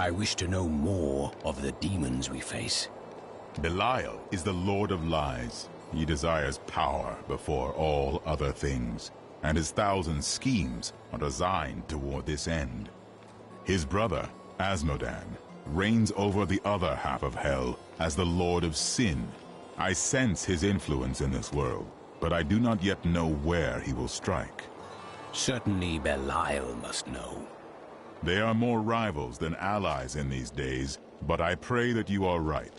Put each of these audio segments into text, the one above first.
I wish to know more of the demons we face. Belial is the Lord of Lies. He desires power before all other things, and his 1,000 schemes are designed toward this end. His brother, Asmodan, reigns over the other half of Hell as the Lord of Sin. I sense his influence in this world, but I do not yet know where he will strike. Certainly Belial must know. They are more rivals than allies in these days, but I pray that you are right.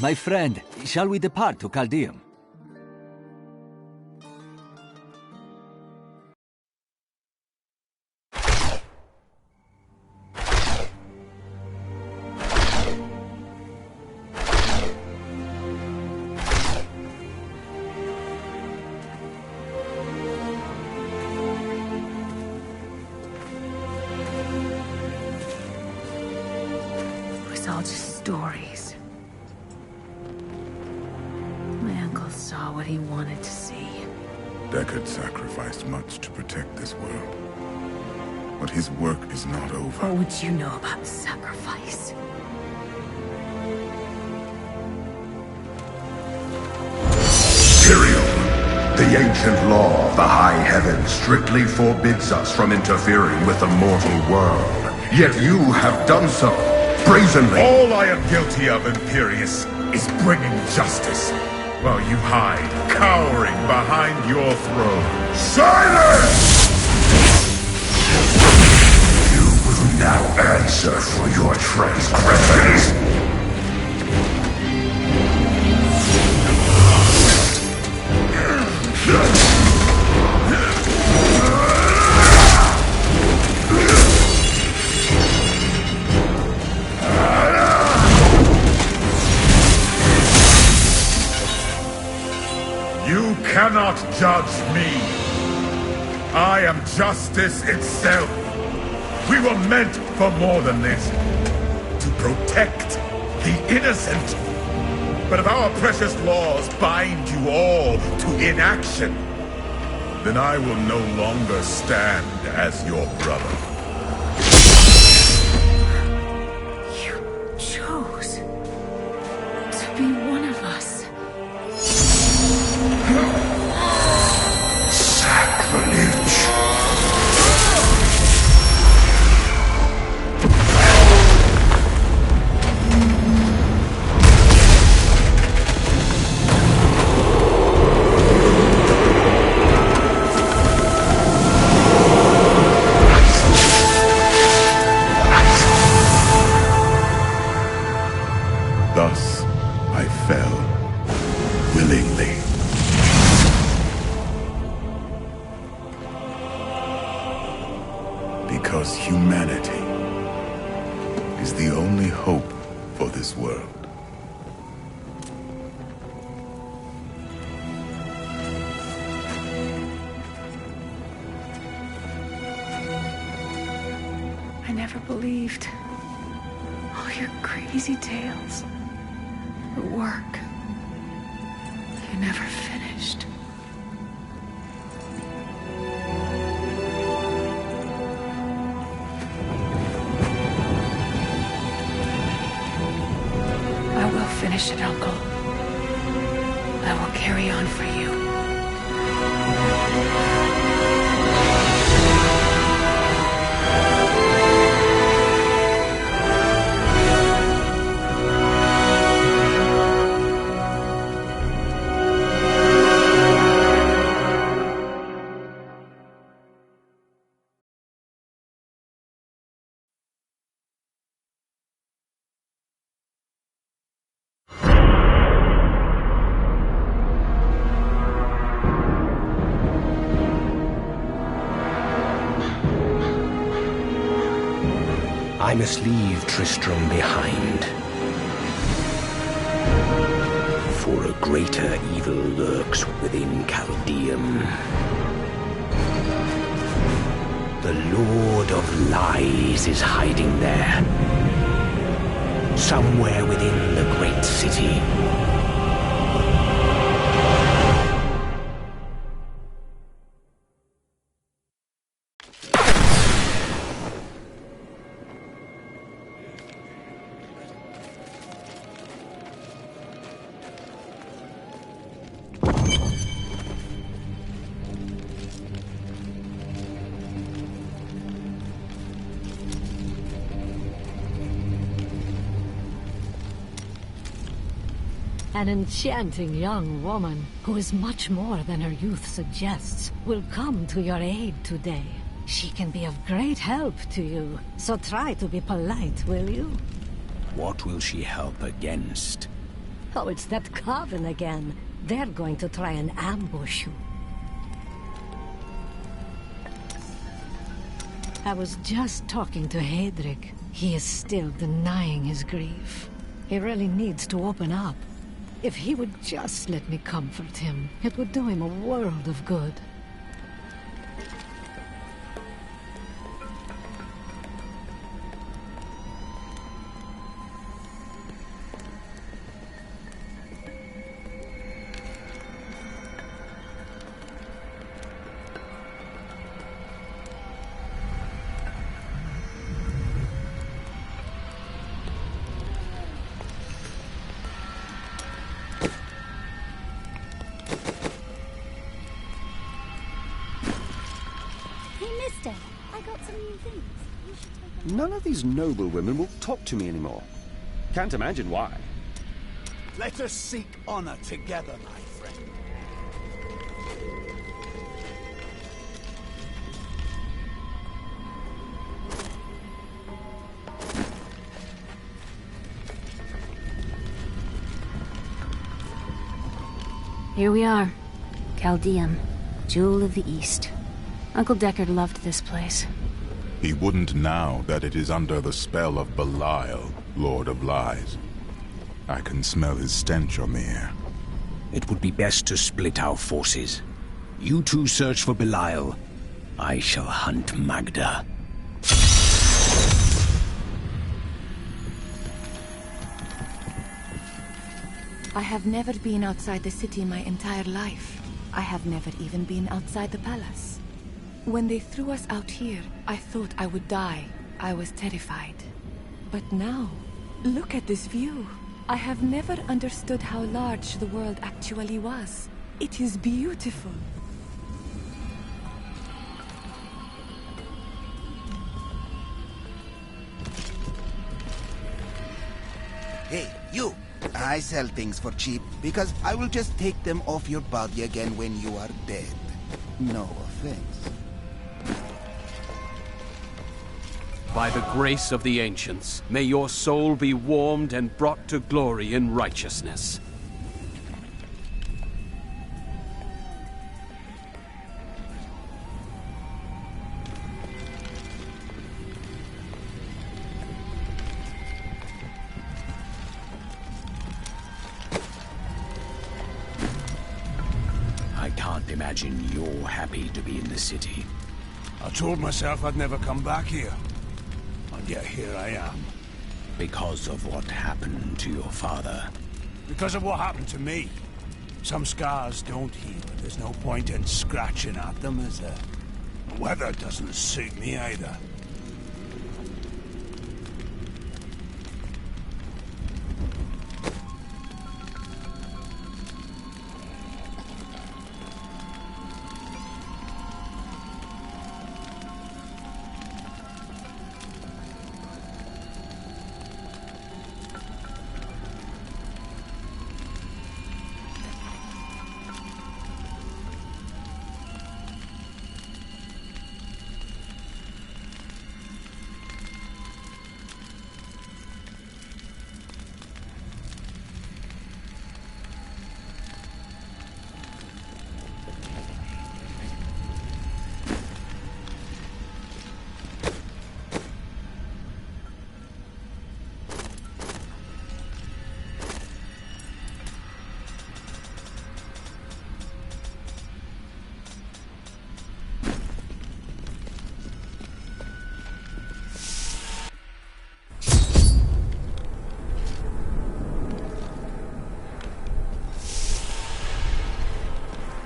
My friend, shall we depart to Chaldeum? It was all just stories. My uncle saw what he wanted to see. Deckard sacrificed much to protect this world. But his work is not over. What would you know about sacrifice? Tyrael, the ancient law of the high heavens strictly forbids us from interfering with the mortal world. Yet you have done so, brazenly. All I am guilty of, Imperius, is bringing justice, while you hide, cowering behind your throne. Silence! You will now answer for your transgressions. You cannot judge me. I am justice itself. We were meant for more than this. To protect the innocent. But if our precious laws bind you all to inaction, then I will no longer stand as your brother. You chose to be one of us. Sacrilege. Thus, I fell, willingly. Because humanity is the only hope for this world. I never believed all your crazy tales. The work you never finished. I will finish it, Uncle. I will carry on for you. I must leave Tristram behind. For a greater evil lurks within Chaldeum. The Lord of Lies is hiding there. somewhere within the great city. An enchanting young woman, who is much more than her youth suggests, will come to your aid today. She can be of great help to you, so try to be polite, will you? What will she help against? Oh, it's that coven again. They're going to try and ambush you. I was just talking to Hedrick. He is still denying his grief. He really needs to open up. If he would just let me comfort him, it would do him a world of good. None of these noble women will talk to me anymore. Can't imagine why. Let us seek honor together, my friend. Here we are. Caldeum, Jewel of the East. Uncle Deckard loved this place. He wouldn't now that it is under the spell of Belial, Lord of Lies. I can smell his stench on the air. It would be best to split our forces. You two search for Belial. I shall hunt Magda. I have never been outside the city my entire life. I have never even been outside the palace. When they threw us out here, I thought I would die. I was terrified. But now, look at this view. I have never understood how large the world actually was. It is beautiful. Hey, you! I sell things for cheap because I will just take them off your body again when you are dead. No offense. By the grace of the ancients, may your soul be warmed and brought to glory in righteousness. I can't imagine you're happy to be in the city. I told myself I'd never come back here. And yet here I am. Because of what happened to your father. Because of what happened to me. Some scars don't heal, and there's no point in scratching at them, is there? The weather doesn't suit me either.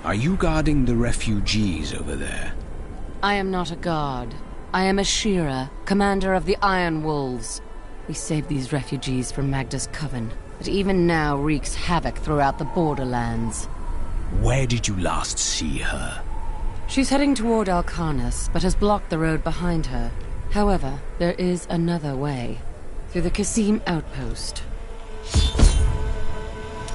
Are you guarding the refugees over there? I am not a guard. I am a Shira, commander of the Iron Wolves. We saved these refugees from Magda's coven, but even now wreaks havoc throughout the borderlands. Where did you last see her? She's heading toward Alcarnus, but has blocked the road behind her. However, there is another way. Through the Kasim outpost.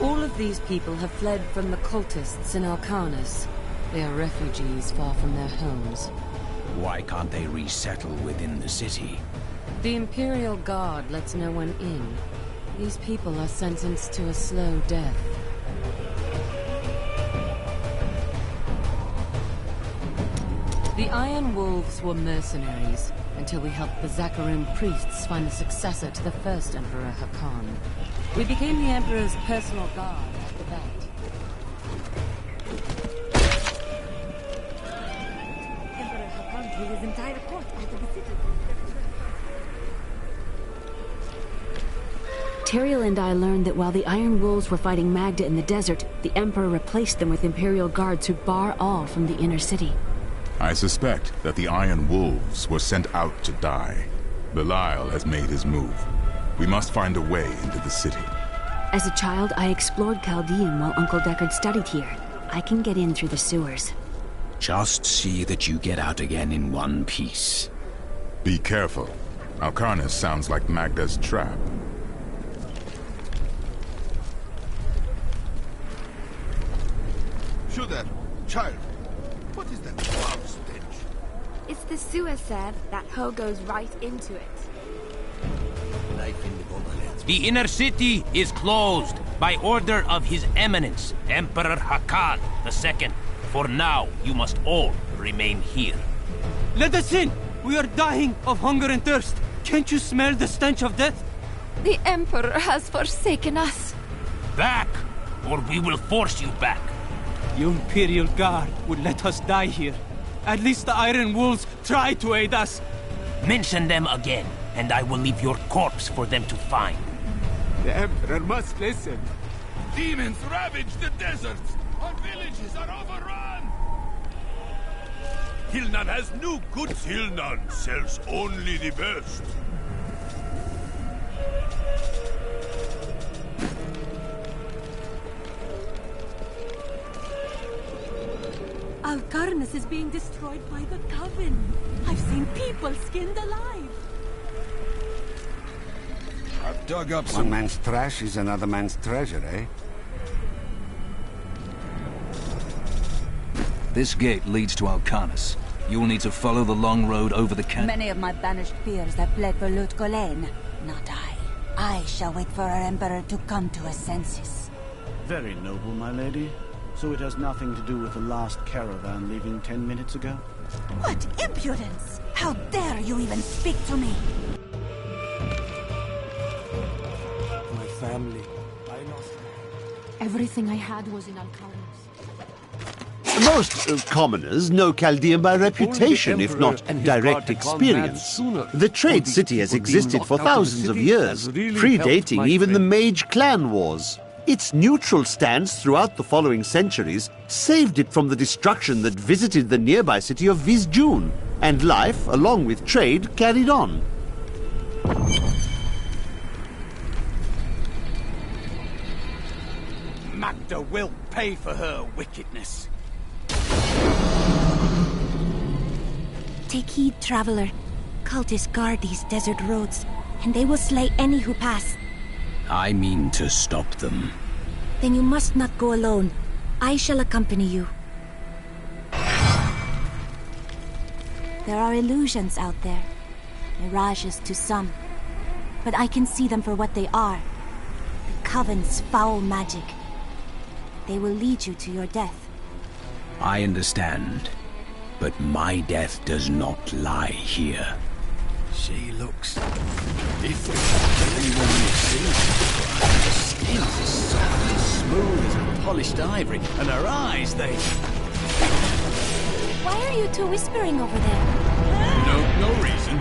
All of these people have fled from the cultists in Alcarnus. They are refugees far from their homes. Why can't they resettle within the city? The Imperial Guard lets no one in. These people are sentenced to a slow death. The Iron Wolves were mercenaries, until we helped the Zakharum priests find the successor to the first Emperor Hakan. We became the Emperor's personal guard after that. Emperor Hakan threw his entire court out of the city. Teriel and I learned that while the Iron Wolves were fighting Magda in the desert, the Emperor replaced them with Imperial guards who bar all from the inner city. I suspect that the Iron Wolves were sent out to die. Belial has made his move. We must find a way into the city. As a child, I explored Chaldean while Uncle Deckard studied here. I can get in through the sewers. Just see that you get out again in one piece. Be careful. Alcarnus sounds like Magda's trap. Shooter, child, what is that foul stench? It's the sewer, sir. That hole goes right into it. Life in the Borderlands. The inner city is closed by order of His Eminence, Emperor Hakan II. For now, you must all remain here. Let us in! We are dying of hunger and thirst. Can't you smell the stench of death? The Emperor has forsaken us. Back, or we will force you back. The Imperial Guard would let us die here. At least the Iron Wolves try to aid us. Mention them again, and I will leave your corpse for them to find. The Emperor must listen. Demons ravage the deserts. Our villages are overrun. Hilnan has no goods. Hilnan sells only the best. Alcarnus is being destroyed by the Coven. I've seen people skinned alive. I've dug up some... One man's trash is another man's treasure, eh? This gate leads to Alcarnus. You'll need to follow the long road over the canyon. Many of my banished peers have fled for Lut Gholen. Not I. I shall wait for our Emperor to come to his senses. Very noble, my lady. So it has nothing to do with the last caravan leaving 10 minutes ago? What impudence! How dare you even speak to me? My family. I lost... Everything I had was in Alcarnus. Most commoners know Chaldean by reputation, if not direct experience. The trade city has existed for thousands of years, predating even the Mage Clan Wars. Its neutral stance throughout the following centuries saved it from the destruction that visited the nearby city of Vizjun, and life, along with trade, carried on. Magda will pay for her wickedness. Take heed, traveler. Cultists guard these desert roads, and they will slay any who pass. I mean to stop them. Then you must not go alone. I shall accompany you. There are illusions out there. Mirages to some. But I can see them for what they are. The Coven's foul magic. They will lead you to your death. I understand. But my death does not lie here. She looks different from anyone you've seen. Her skin is as soft and smooth as polished ivory, and her eyes, they... Why are you two whispering over there? No reason.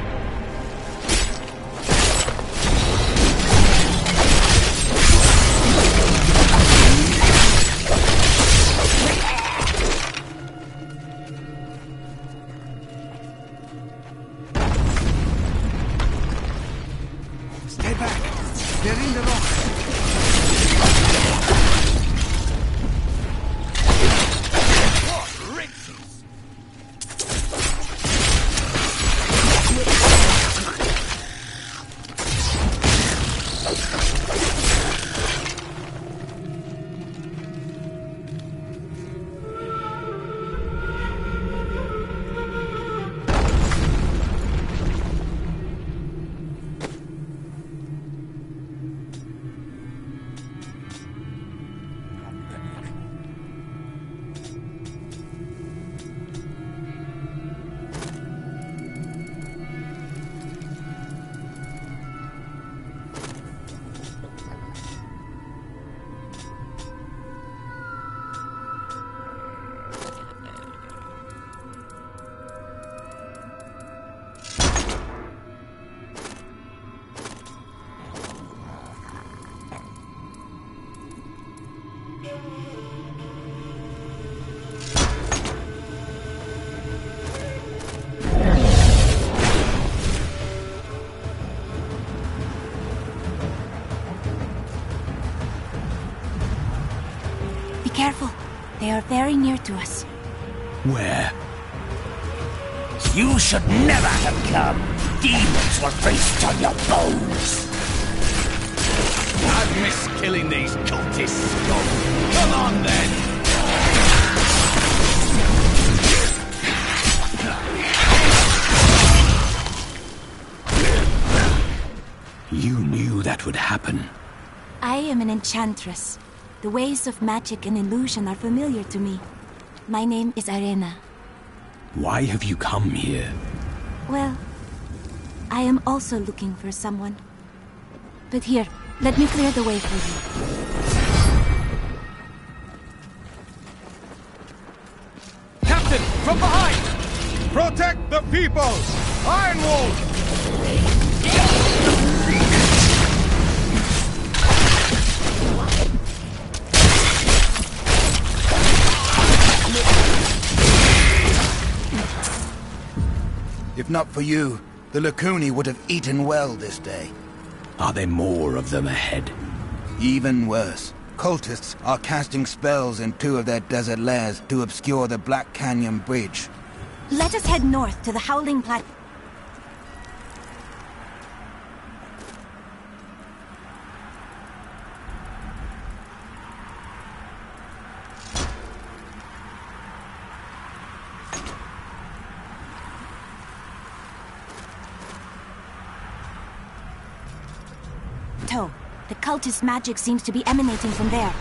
They are very near to us. Where? You should never have come. Demons will feast on your bones. I've missed killing these cultists. Come on then. You knew that would happen. I am an enchantress. The ways of magic and illusion are familiar to me. My name is Arena. Why have you come here? Well, I am also looking for someone. But here, let me clear the way for you. Captain, from behind! Protect the people! Iron Wolf! If not for you, the Lacuni would have eaten well this day. Are there more of them ahead? Even worse. Cultists are casting spells in 2 of their desert lairs to obscure the Black Canyon Bridge. Let us head north to the Howling Plat... The cultist magic seems to be emanating from there.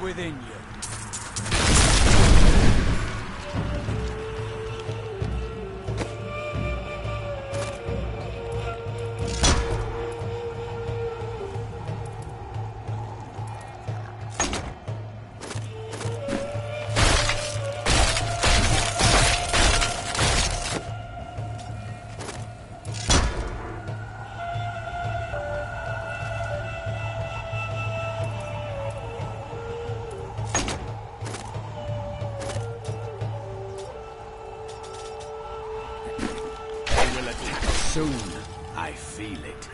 Within you. Soon, I feel it.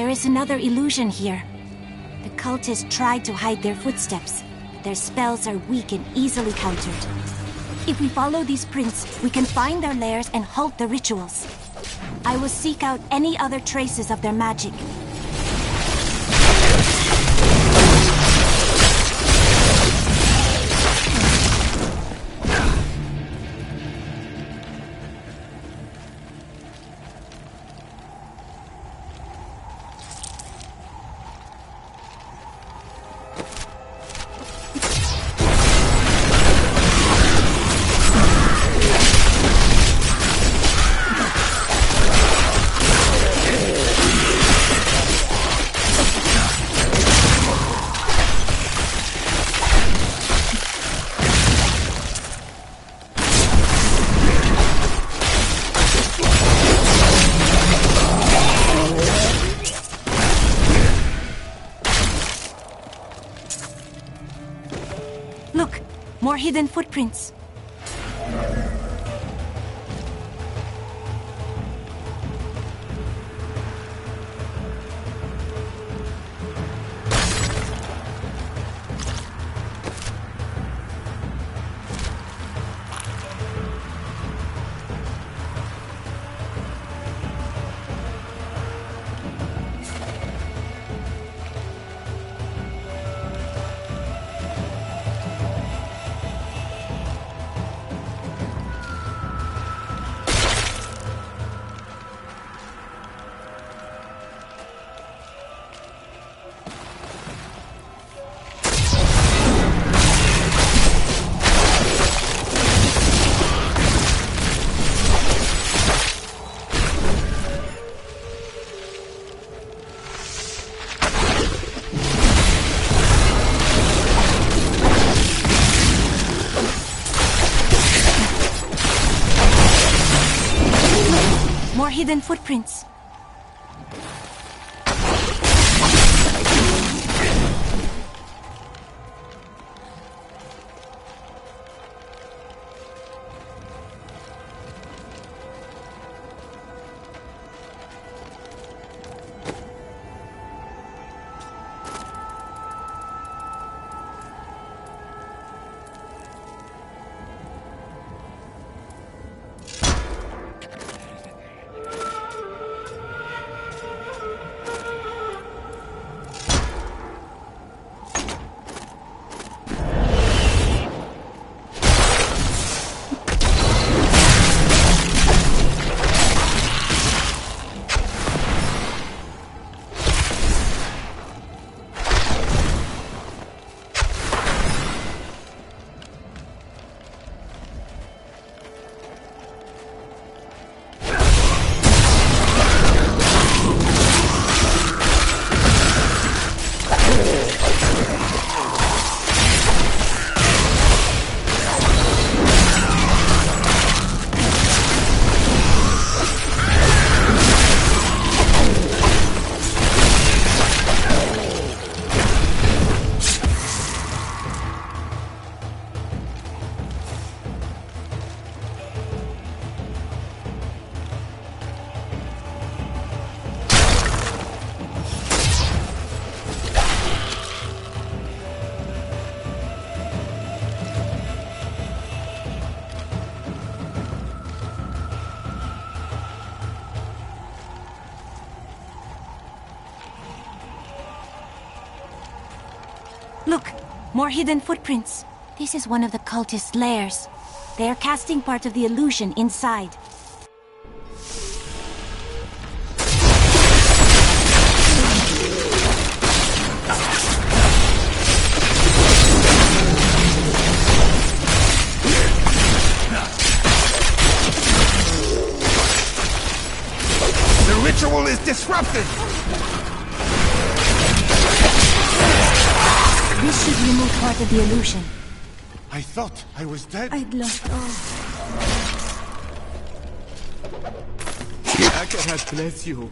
There is another illusion here. The cultists tried to hide their footsteps. Their spells are weak and easily countered. If we follow these prints, we can find their lairs and halt the rituals. I will seek out any other traces of their magic. More hidden footprints. More hidden footprints. Look, more hidden footprints. This is one of the cultists' lairs. They are casting part of the illusion inside. The ritual is disrupted! This should remove part of the illusion. I thought I was dead. I'd lost all. God bless you.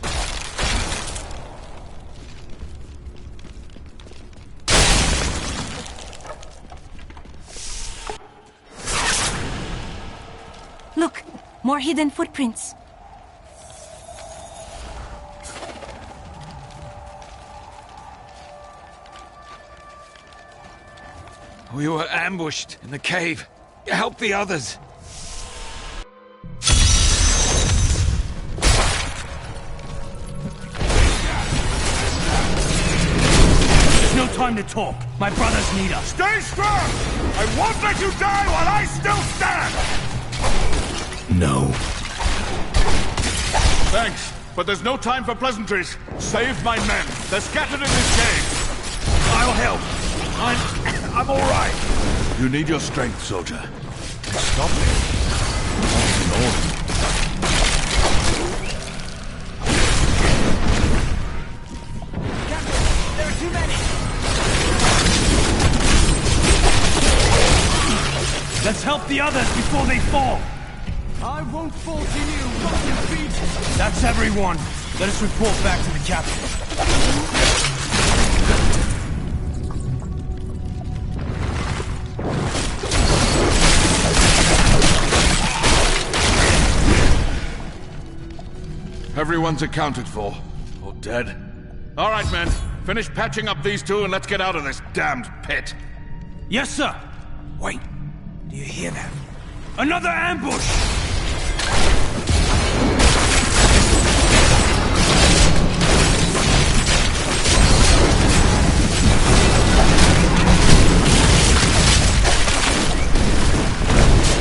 Look, more hidden footprints. We were ambushed in the cave. Help the others. There's no time to talk. My brothers need us. Stay strong! I won't let you die while I still stand! No. Thanks, but there's no time for pleasantries. Save my men. They're scattered in this cave. I'll help. I'm all right. You need your strength, soldier. Stop me. What's in order? There are too many. Let's help the others before they fall. I won't fall to you, rotten feet! That's everyone. Let us report back to the captain. Everyone's accounted for. Or dead. All right, men. Finish patching up these two and let's get out of this damned pit. Yes, sir. Wait. Do you hear that? Another ambush!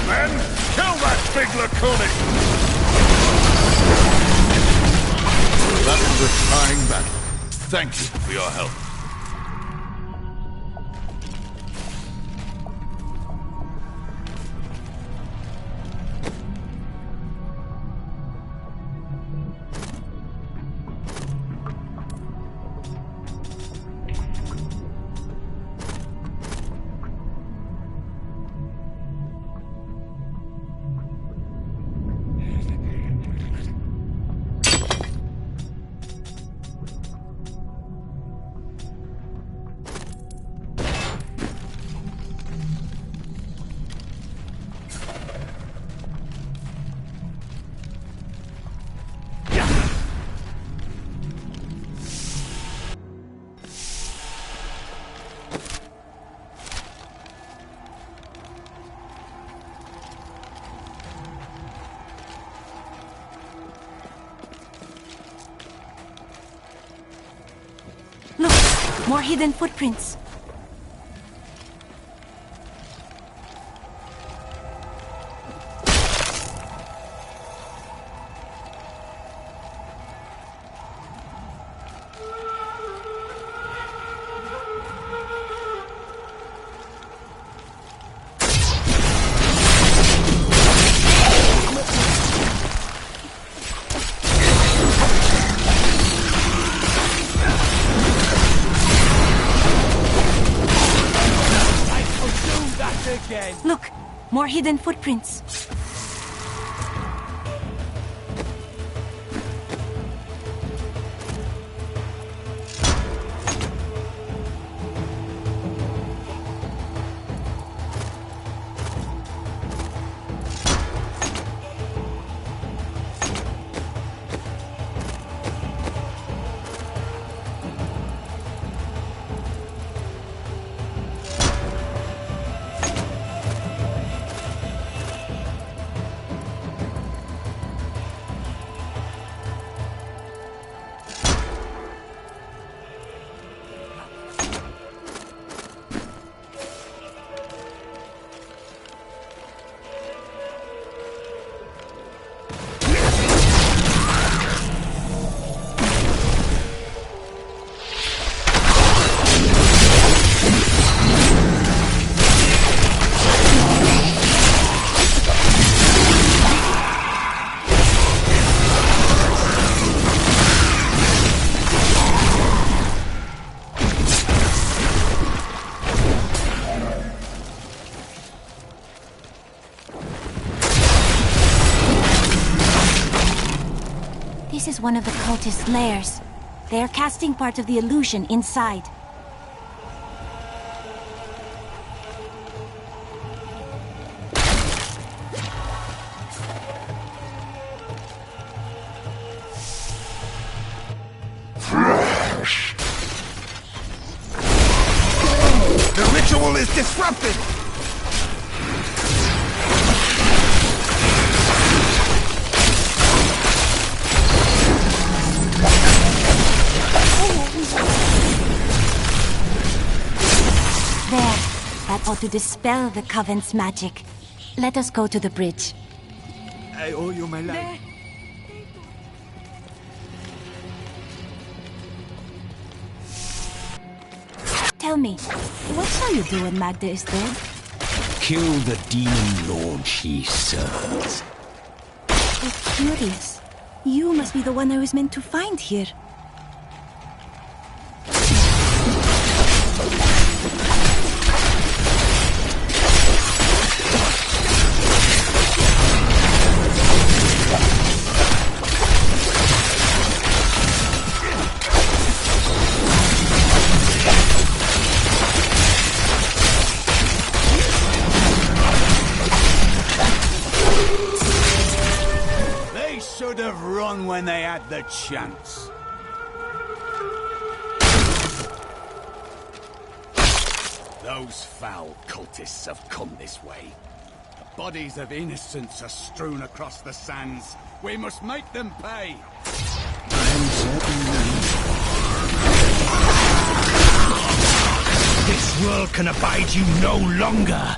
Men, kill that big lacoonie! That was a trying battle. Thank you for your help. More hidden footprints. Look, more hidden footprints. This is one of the cultist's lairs. They are casting part of the illusion inside. The ritual is disrupted! There. That ought to dispel the Coven's magic. Let us go to the bridge. I owe you my life. Tell me, what shall you do when Magda is dead? Kill the demon lord she serves. But curious. You must be the one I was meant to find here. Should have run when they had the chance. Those foul cultists have come this way. The bodies of innocents are strewn across the sands. We must make them pay. This world can abide you no longer.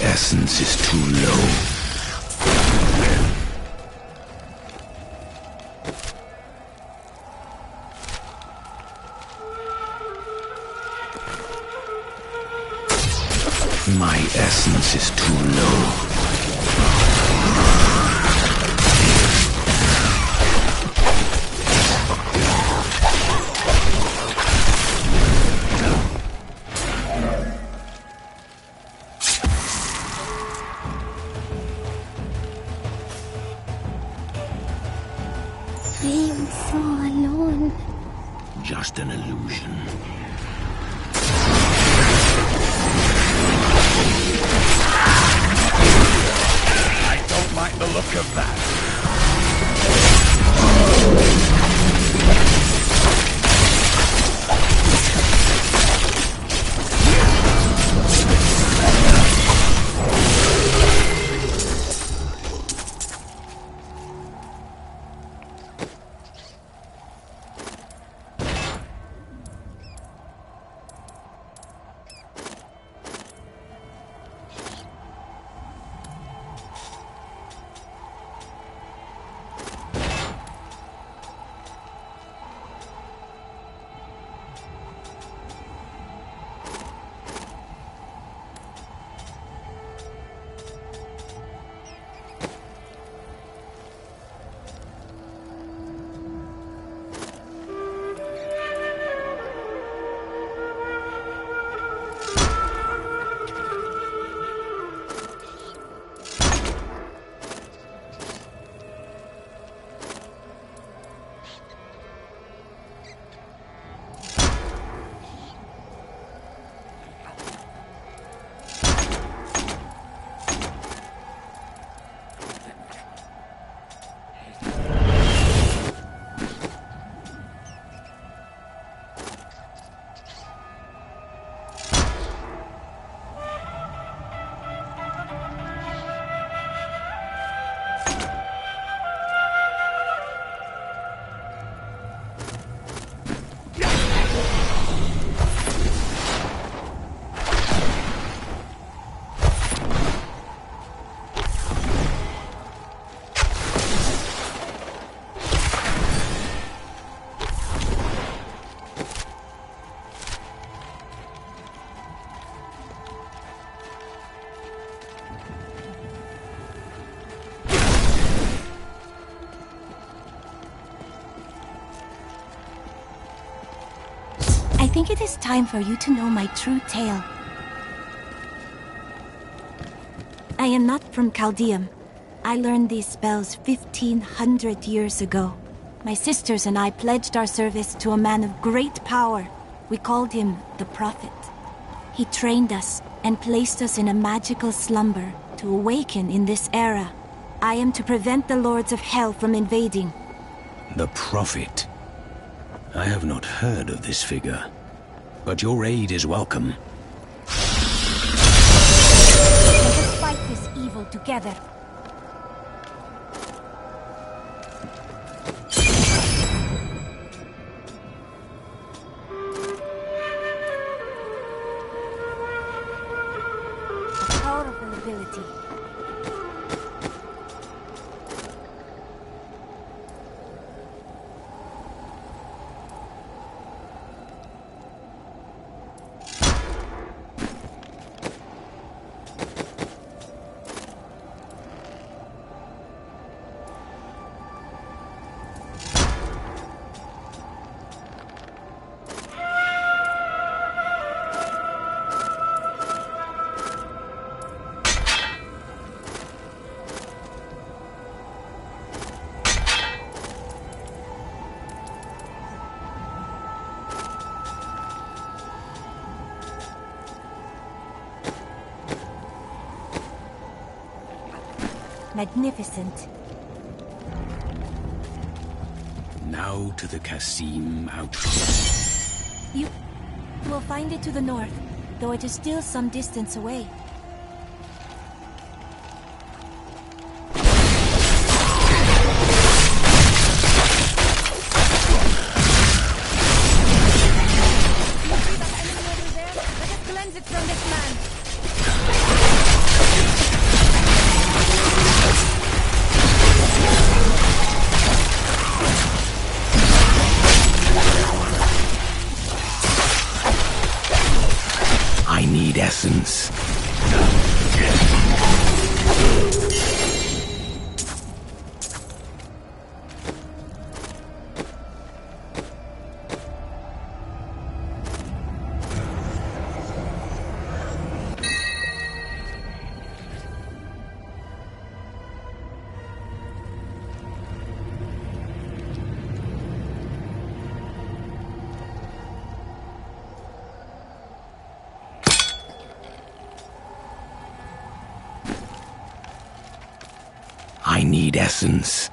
Essence is too low. My essence is too low. Just an illusion. I don't like the look of that. think it is time for you to know my true tale. I am not from Chaldeum. I learned these spells 1,500 years ago. My sisters and I pledged our service to a man of great power. We called him the Prophet. He trained us and placed us in a magical slumber to awaken in this era. I am to prevent the Lords of Hell from invading. The Prophet. I have not heard of this figure, but your aid is welcome. Let us fight this evil together. A powerful ability. Magnificent. Now to the Kasim outpost. You will find it to the north, though it is still some distance away. Essence. I need essence.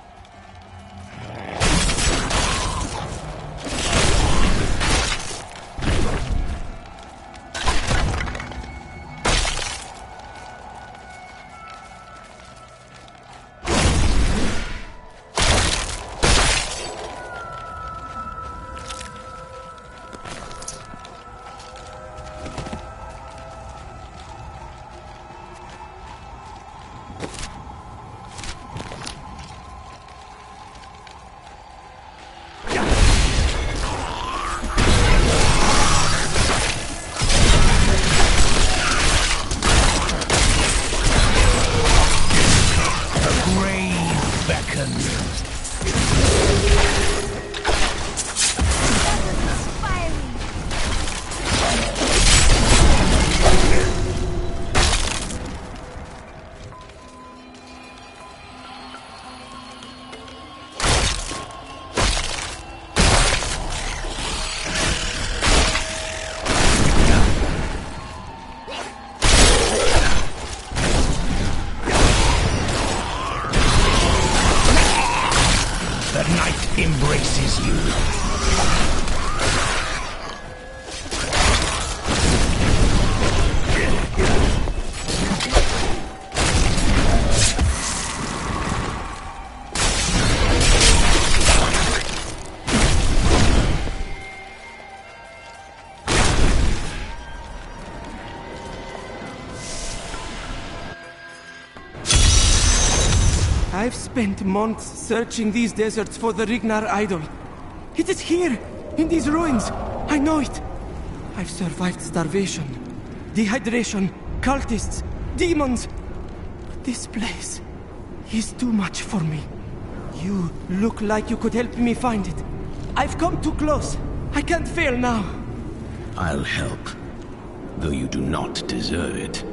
Embraces you. I've spent months searching these deserts for the Rignar idol. It is here, in these ruins. I know it. I've survived starvation, dehydration, cultists, demons. But this place is too much for me. You look like you could help me find it. I've come too close. I can't fail now. I'll help, though you do not deserve it.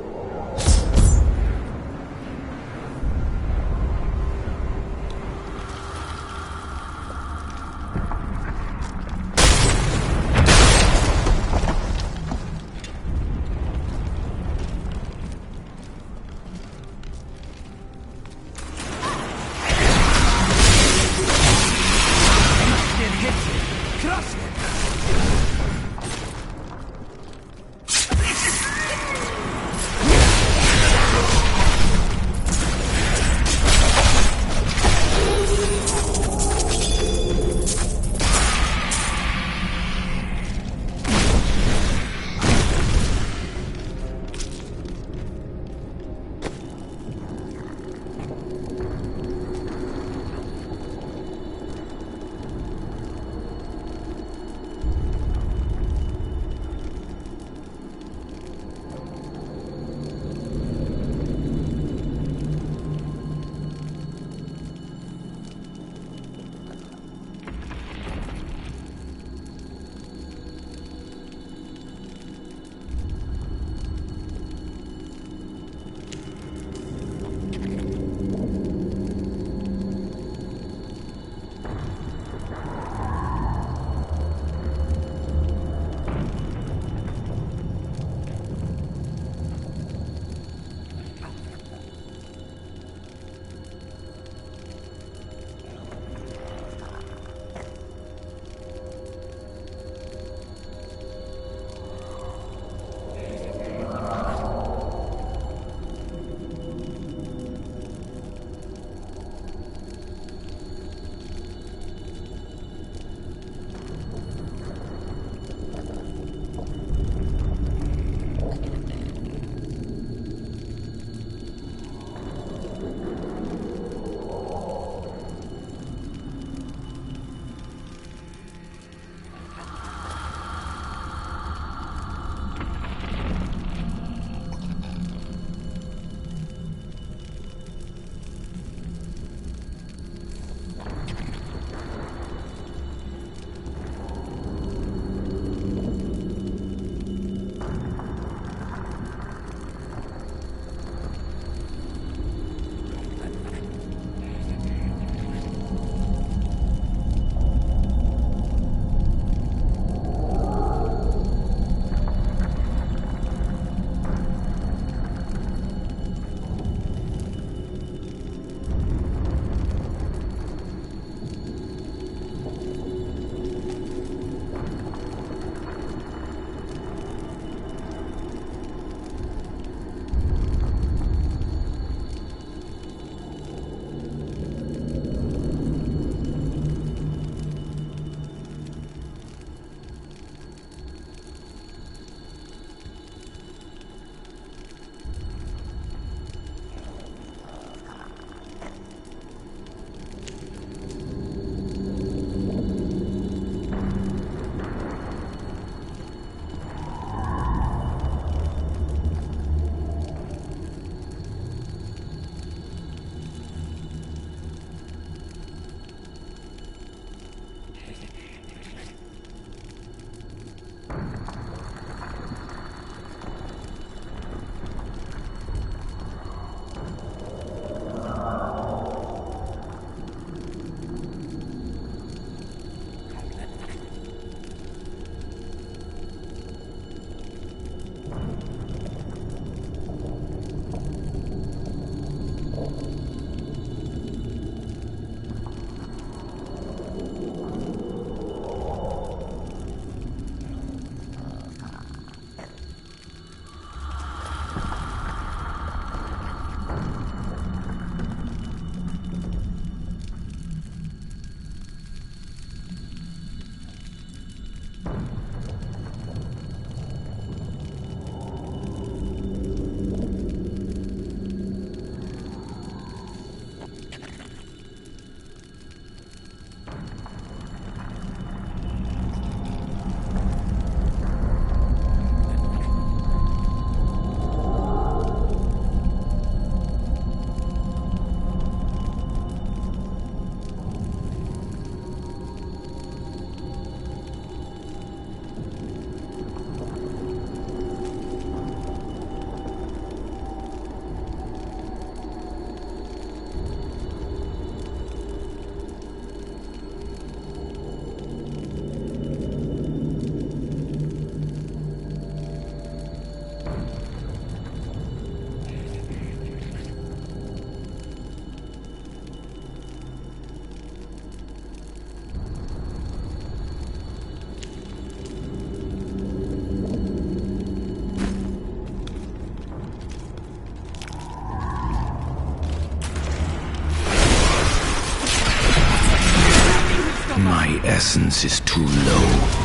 essence is too low.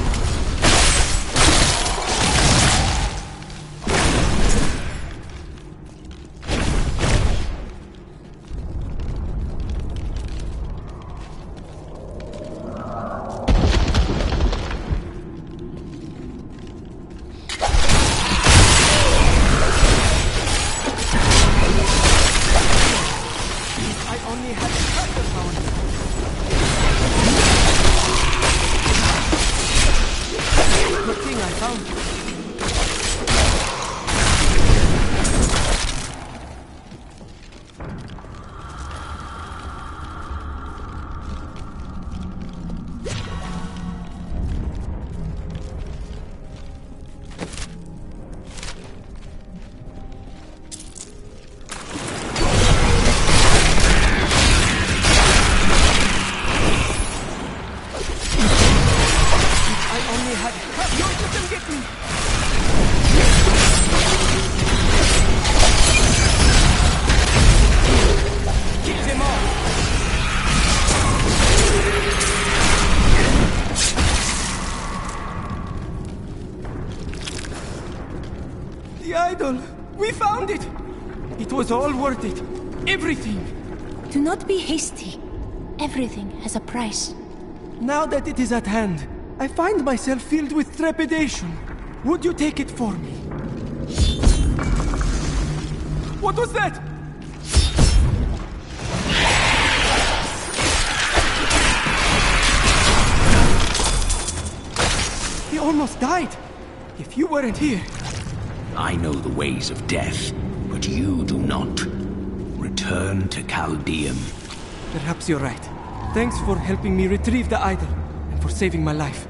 The idol! We found it! It was all worth it. Everything! Do not be hasty. Everything has a price. Now that it is at hand, I find myself filled with trepidation. Would you take it for me? What was that? He almost died. If you weren't here... I know the ways of death, but you do not. Return to Chaldeum. Perhaps you're right. Thanks for helping me retrieve the idol, and for saving my life.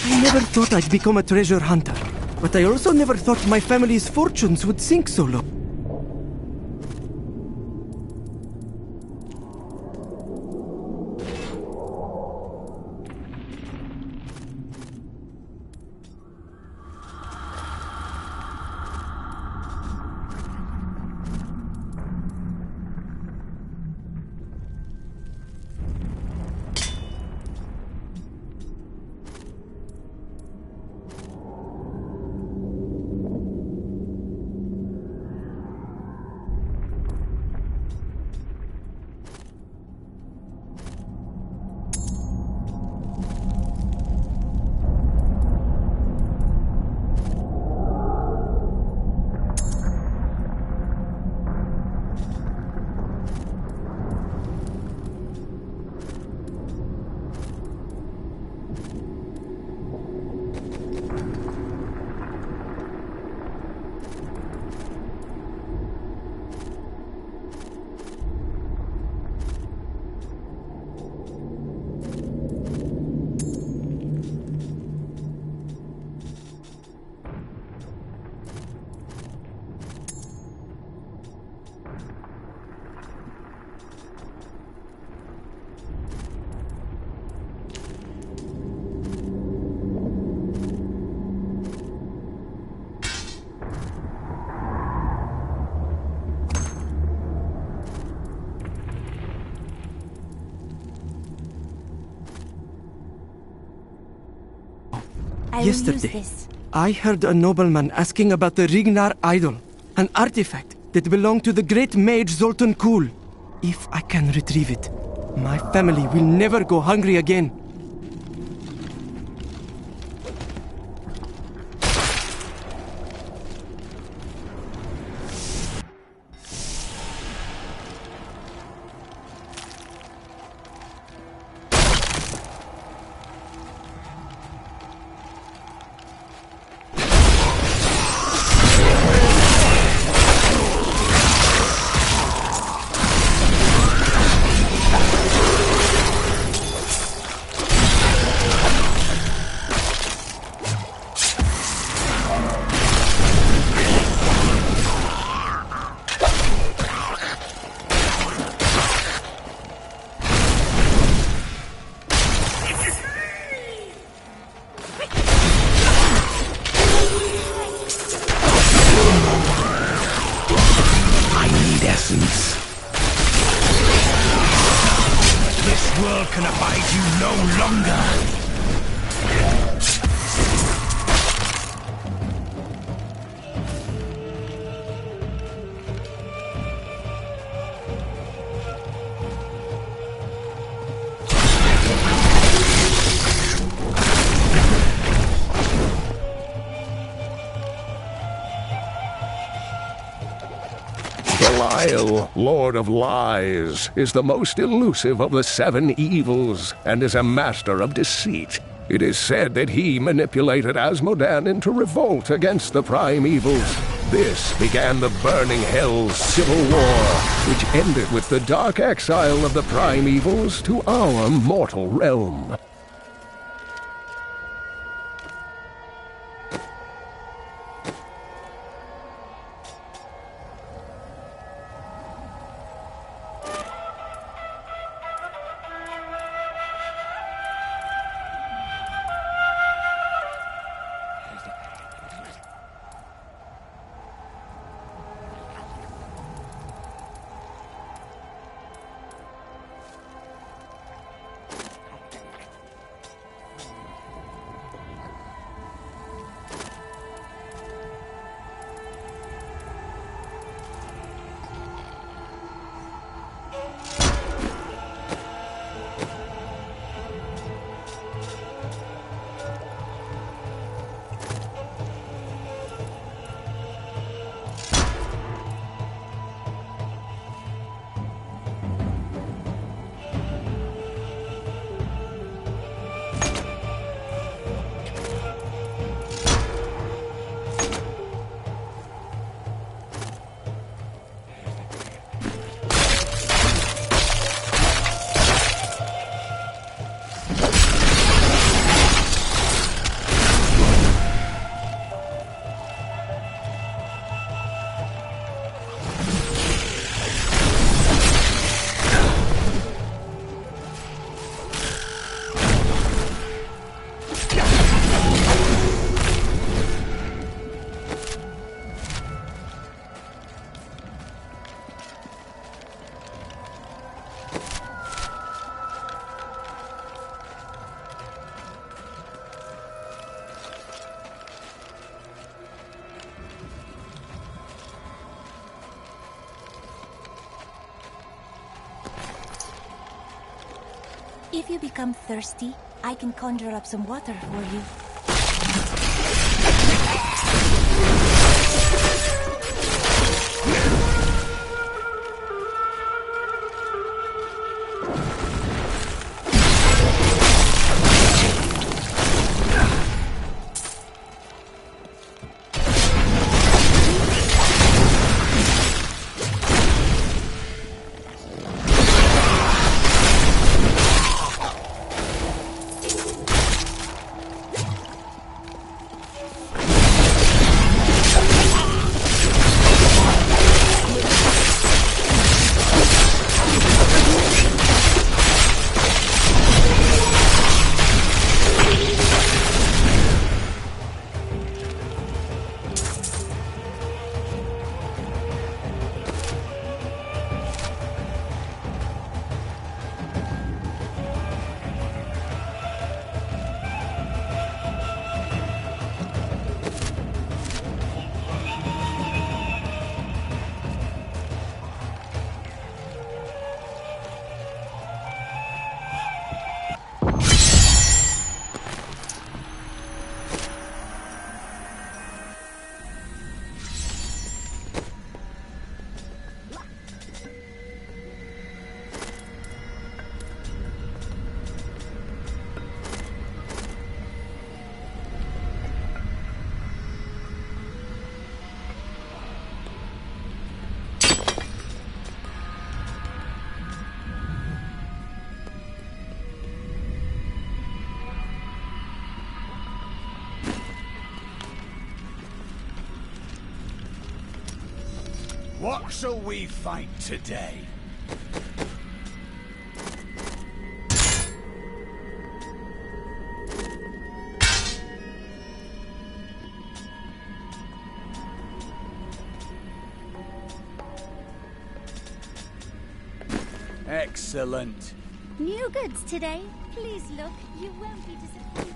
I never thought I'd become a treasure hunter, but I also never thought my family's fortunes would sink so low. Yesterday, I heard a nobleman asking about the Rignar idol, an artifact that belonged to the great mage Zoltan Kuhl. If I can retrieve it, my family will never go hungry again. world can abide you no longer! Belial, Lord of Lies, is the most elusive of the 7 evils, and is a master of deceit. It is said that he manipulated Asmodan into revolt against the prime evils. This began the Burning Hell's civil war, which ended with the dark exile of the prime evils to our mortal realm. If you become thirsty, I can conjure up some water for you. What shall we fight today? Excellent. New goods today. Please look. You won't be disappointed.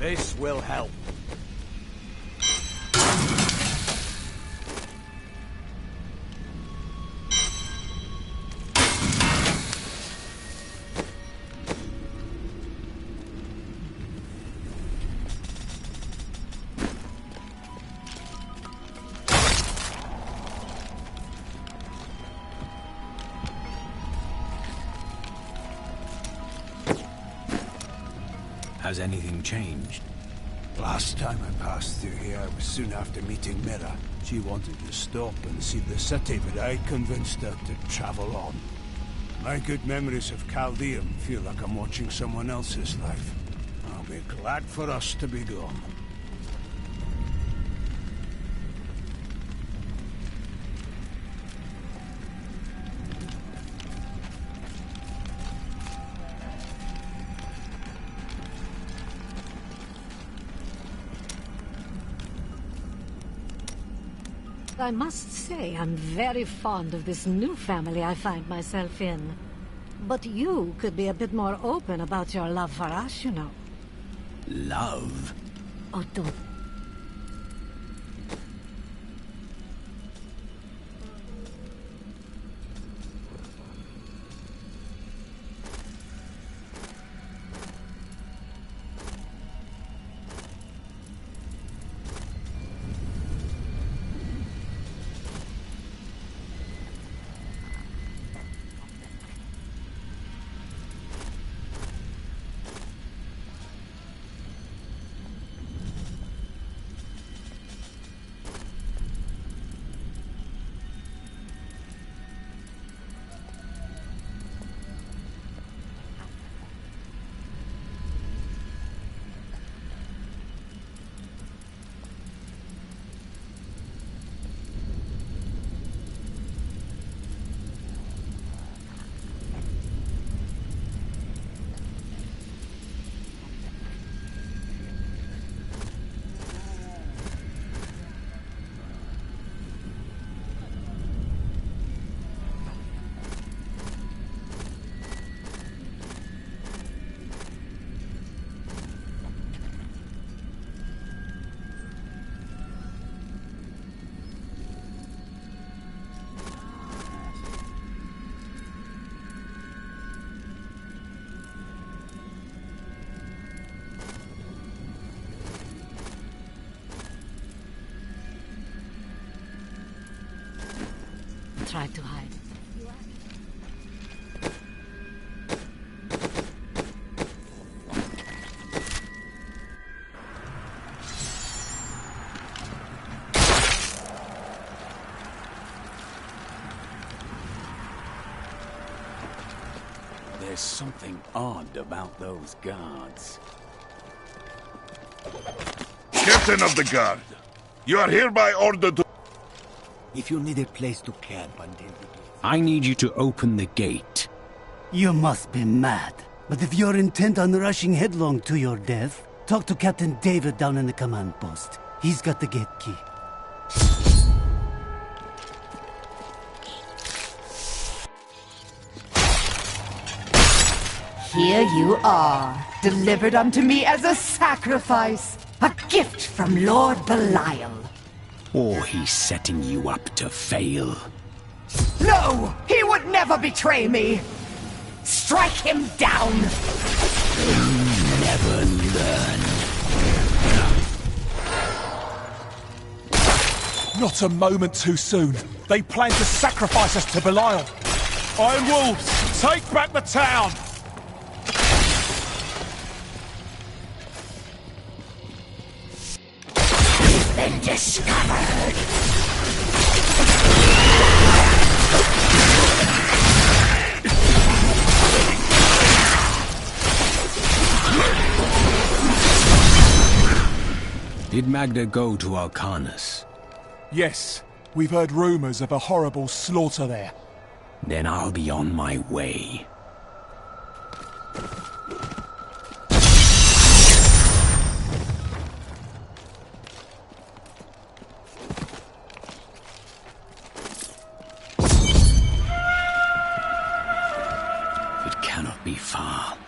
This will help. Has anything changed? Last time I passed through here, it was soon after meeting Mira. She wanted to stop and see the city, but I convinced her to travel on. My good memories of Chaldean feel like I'm watching someone else's life. I'll be glad for us to be gone. I must say, I'm very fond of this new family I find myself in. But you could be a bit more open about your love for us, you know. Love? Oh, don't. There's something odd about those guards. Captain of the guard, you are hereby ordered to... If you need a place to camp until... I need you to open the gate. You must be mad. But if you're intent on rushing headlong to your death, talk to Captain David down in the command post. He's got the gate key. Here you are, delivered unto me as a sacrifice. A gift from Lord Belial. Or he's setting you up to fail. No! He would never betray me! Strike him down! You never learn. Not a moment too soon. They plan to sacrifice us to Belial. Iron Wolves, take back the town! Been discovered! Did Magda go to Alcanus? Yes, we've heard rumors of a horrible slaughter there. Then I'll be on my way. It cannot be far.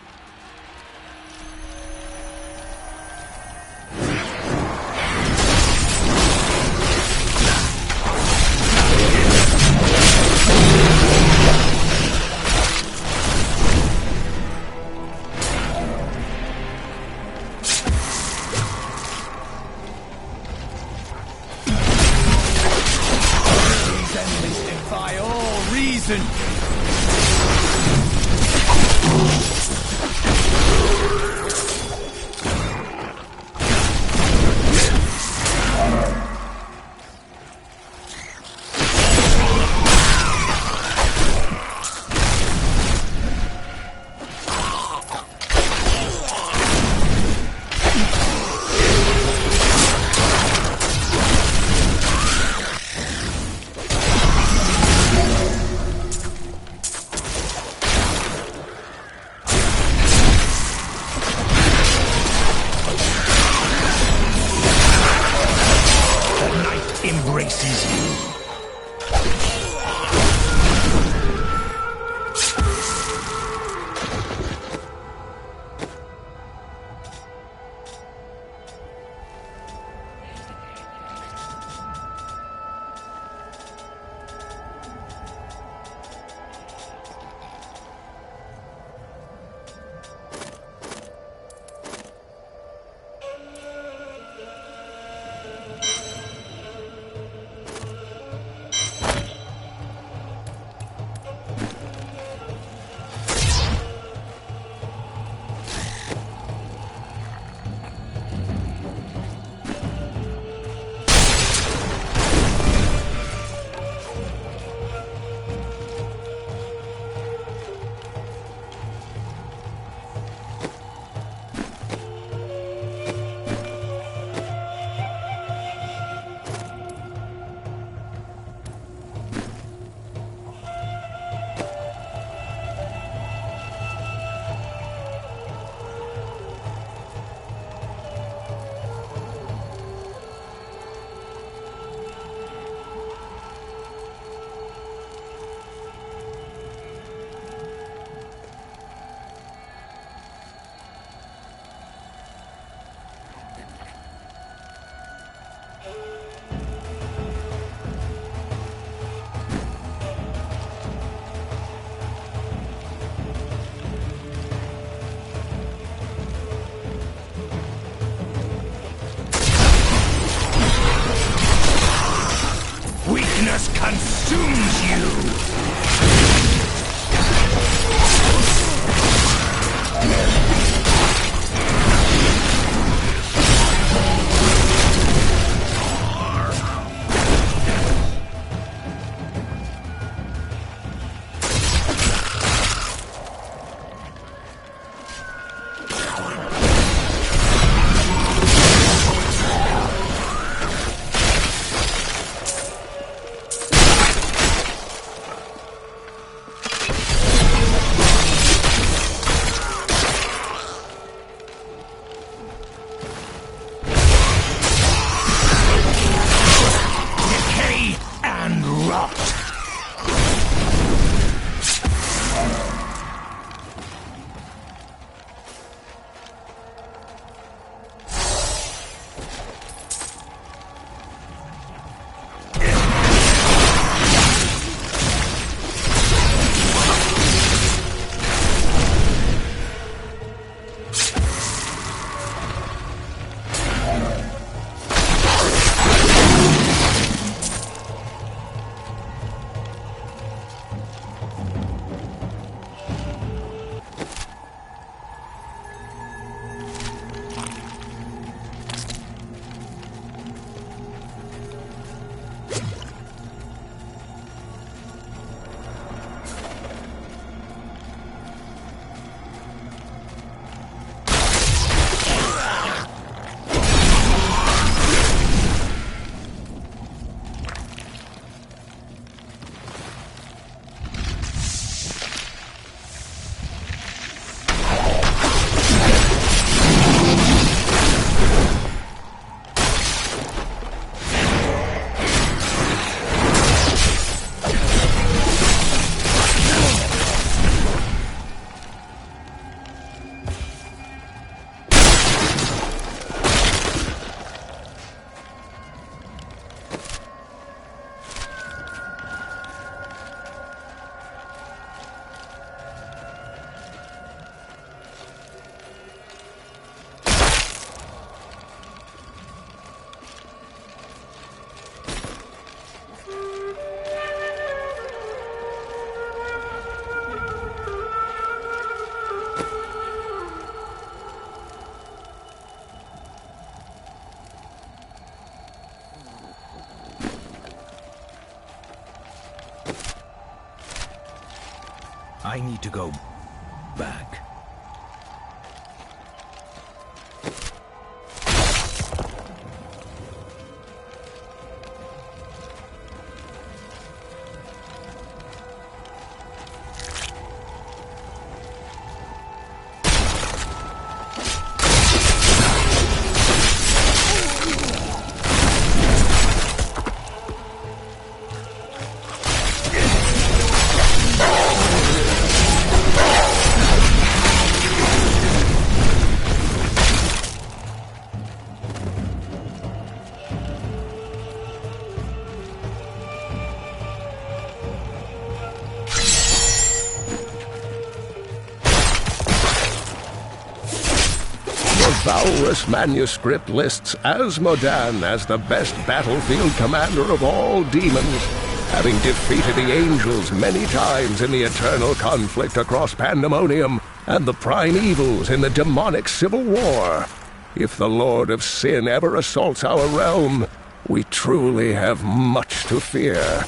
By all reason! I need to go back. Valorous manuscript lists Asmodan as the best battlefield commander of all demons, having defeated the angels many times in the eternal conflict across Pandemonium and the primevals in the demonic civil war. If the Lord of Sin ever assaults our realm, we truly have much to fear.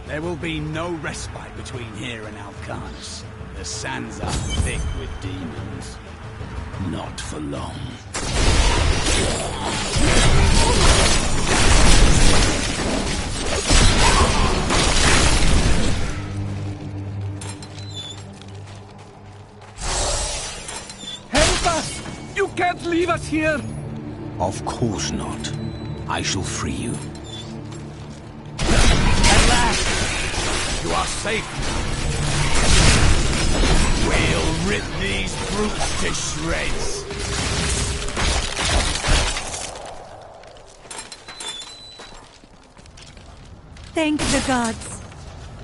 There will be no respite between here and Alcanus. The sands are thick with demons. Not for long. Help us! You can't leave us here! Of course not. I shall free you. You are safe. We'll rip these brutes to shreds. Thank the gods.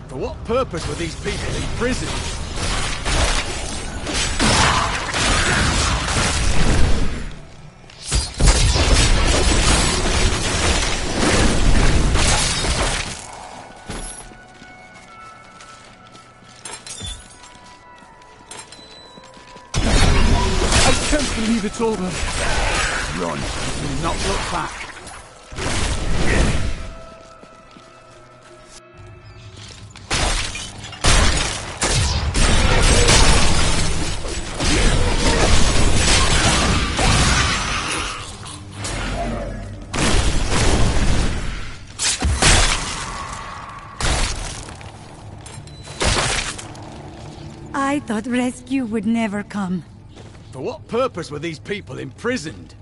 For what purpose were these people in prison? Believe it's over. Run. Do not look back. I thought rescue would never come. For what purpose were these people imprisoned?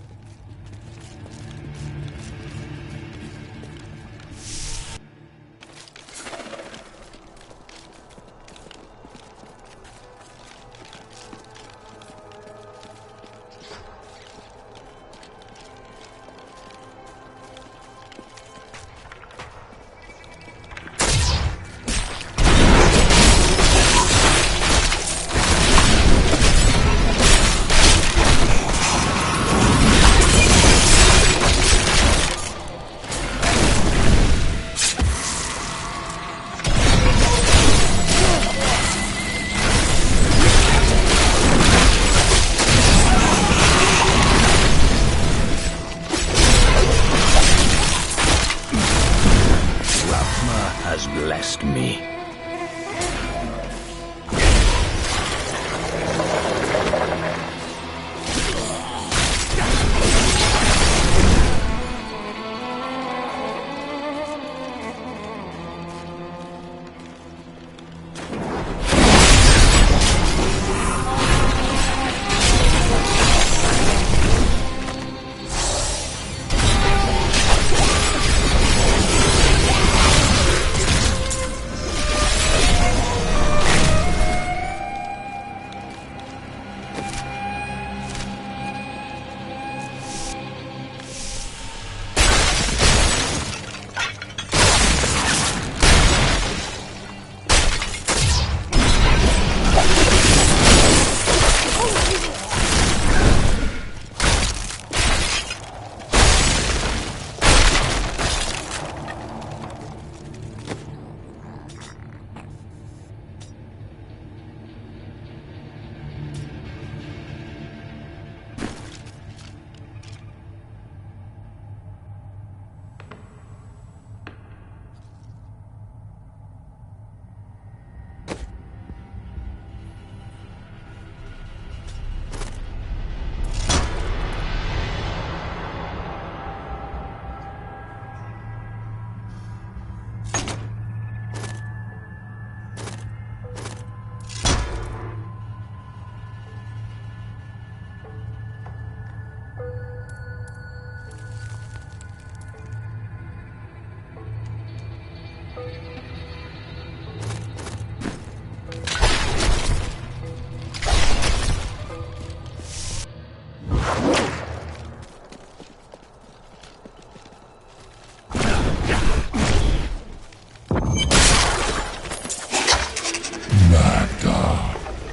Blessed me.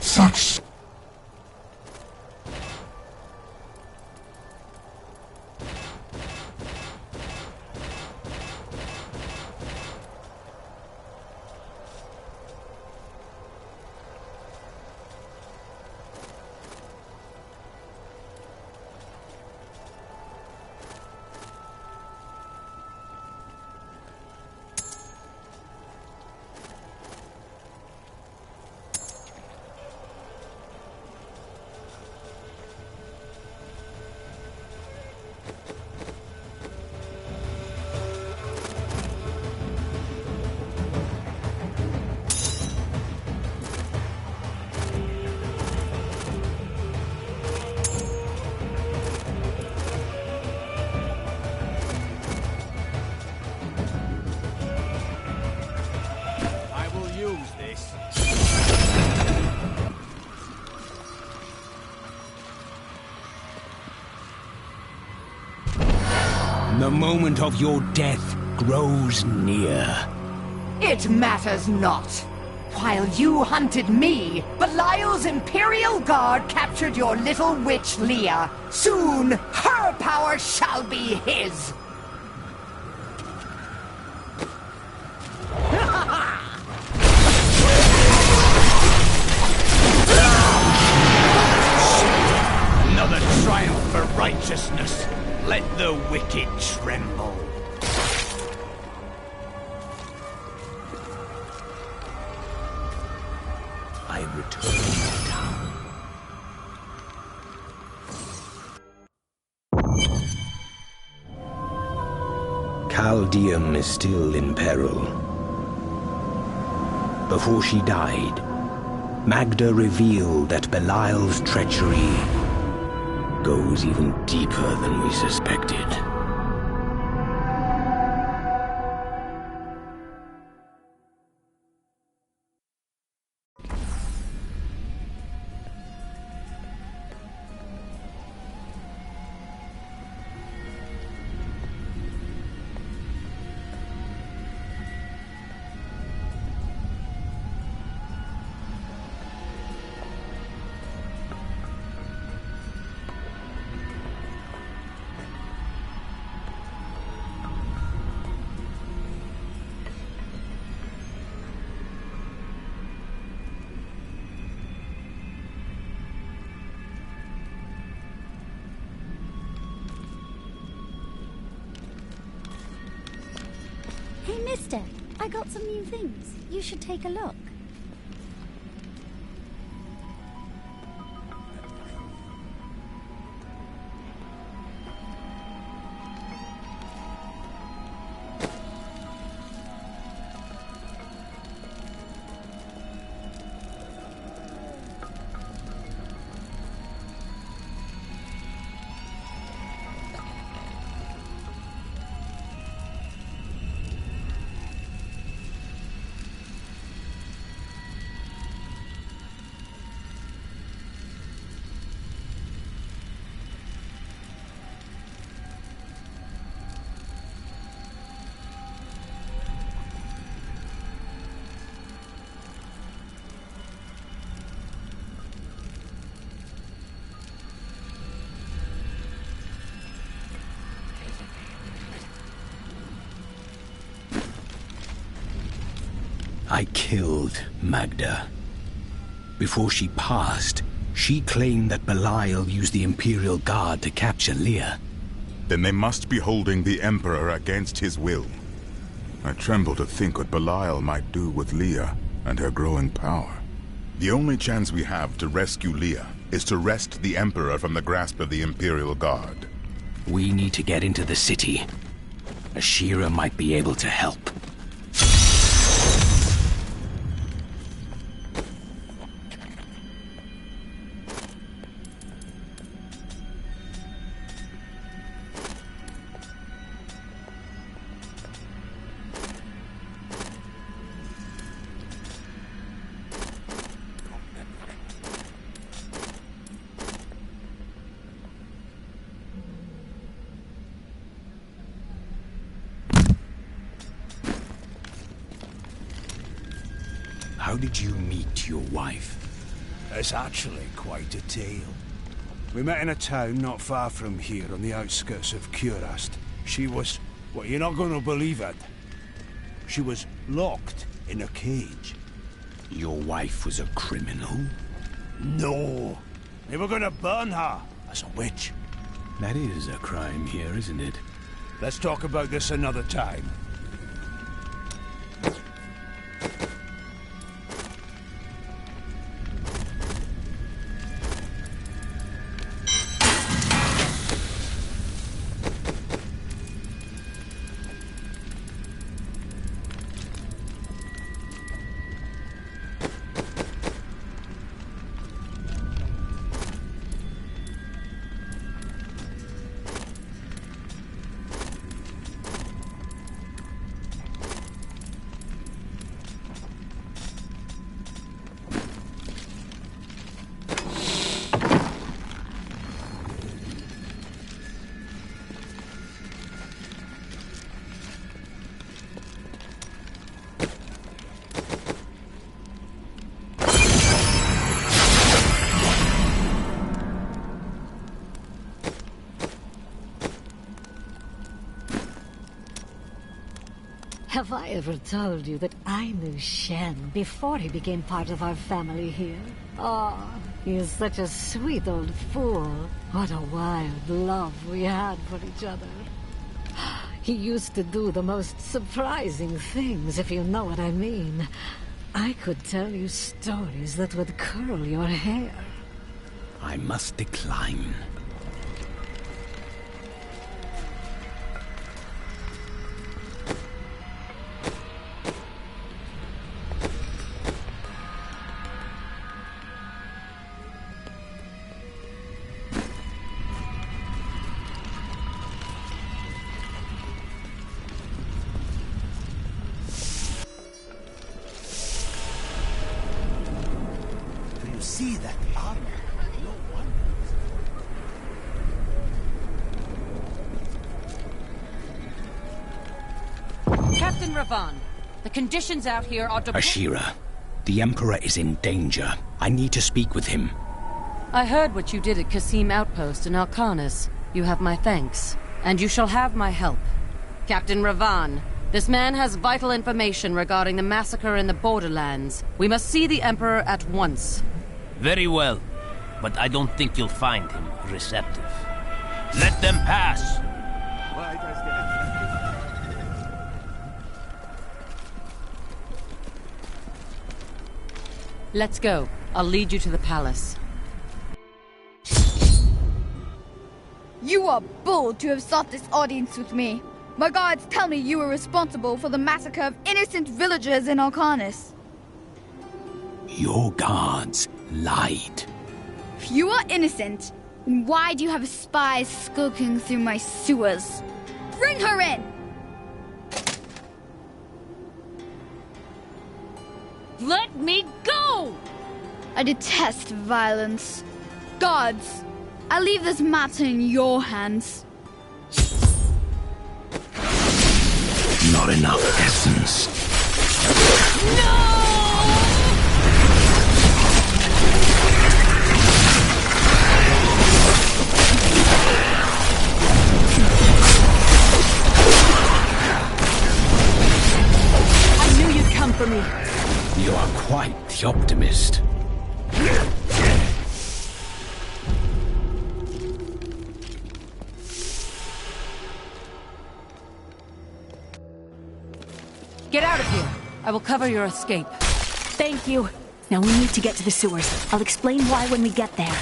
Such... The moment of your death grows near. It matters not. While you hunted me, Belial's Imperial Guard captured your little witch Leah. Soon, her power shall be his. Another triumph for righteousness. Let the wicked tremble. I return to town. Caldeum is still in peril. Before she died, Magda revealed that Belial's treachery goes even deeper than we suspected. Hey, mister, I got some new things. You should take a look. I killed Magda. Before she passed, she claimed that Belial used the Imperial Guard to capture Leah. Then they must be holding the Emperor against his will. I tremble to think what Belial might do with Leah and her growing power. The only chance we have to rescue Leah is to wrest the Emperor from the grasp of the Imperial Guard. We need to get into the city. Ashira might be able to help. How did you meet your wife? It's actually quite a tale. We met in a town not far from here on the outskirts of Curast. She was... well, you're not going to believe it. She was locked in a cage. Your wife was a criminal? No. They were going to burn her as a witch. That is a crime here, isn't it? Let's talk about this another time. Have I ever told you that I knew Shen before he became part of our family here? Oh, he is such a sweet old fool. What a wild love we had for each other. He used to do the most surprising things, if you know what I mean. I could tell you stories that would curl your hair. I must decline. See that armor? No wonder. Captain Ravan, the conditions out here are... Ashira, the Emperor is in danger. I need to speak with him. I heard what you did at Qasim Outpost in Alcanis. You have my thanks, and you shall have my help. Captain Ravan, this man has vital information regarding the massacre in the Borderlands. We must see the Emperor at once. Very well, but I don't think you'll find him receptive. Let them pass! Let's go. I'll lead you to the palace. You are bold to have sought this audience with me. My guards tell me you were responsible for the massacre of innocent villagers in Alcanis. Your guards lied. If you are innocent, then why do you have spies skulking through my sewers? Bring her in! Let me go! I detest violence. Guards, I leave this matter in your hands. Not enough essence. No! For me. You are quite the optimist. Get out of here. I will cover your escape. Thank you. Now we need to get to the sewers. I'll explain why when we get there.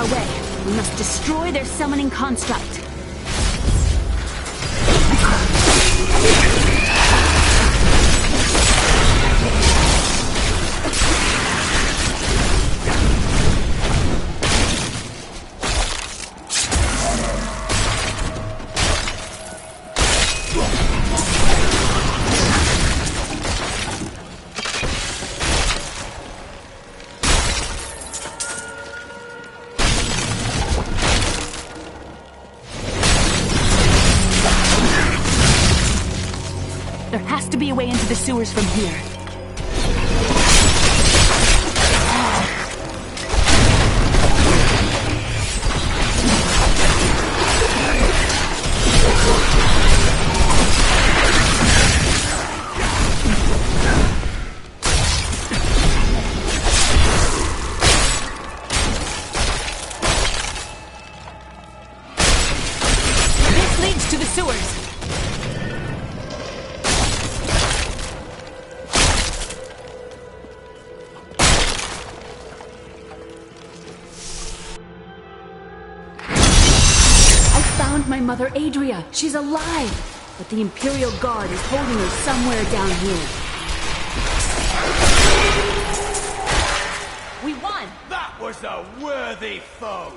our way. We must destroy their summoning construct. There has to be a way into the sewers from here. This leads to the sewers. My mother Adria, she's alive, but the Imperial Guard is holding her somewhere down here. We won! That was a worthy foe!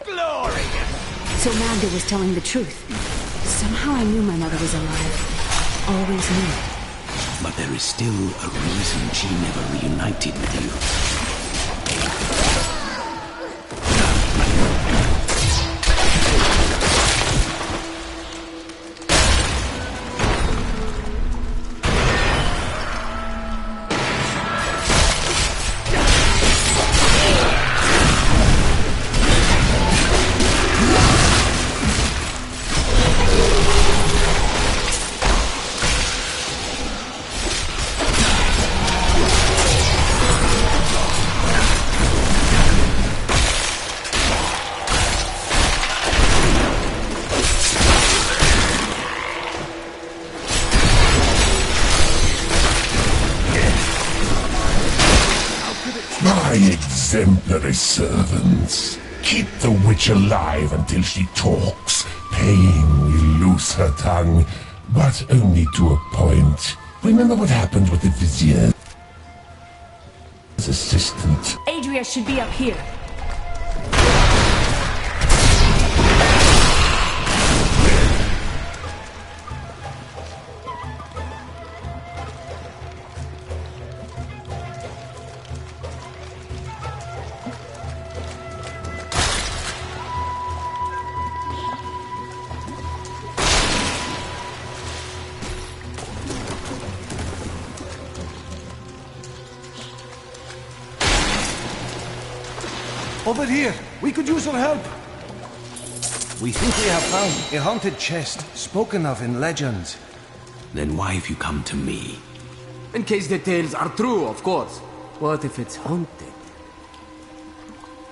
Glorious! So Magda was telling the truth. Somehow I knew my mother was alive. Always knew. But there is still a reason she never reunited with you. My exemplary servants. Keep the witch alive until she talks. Pain will loose her tongue, but only to a point. Remember what happened with the vizier's assistant? Adria should be up here. Over here! We could use your help! We think we have found a haunted chest, spoken of in legends. Then why have you come to me? In case the tales are true, of course. What if it's haunted?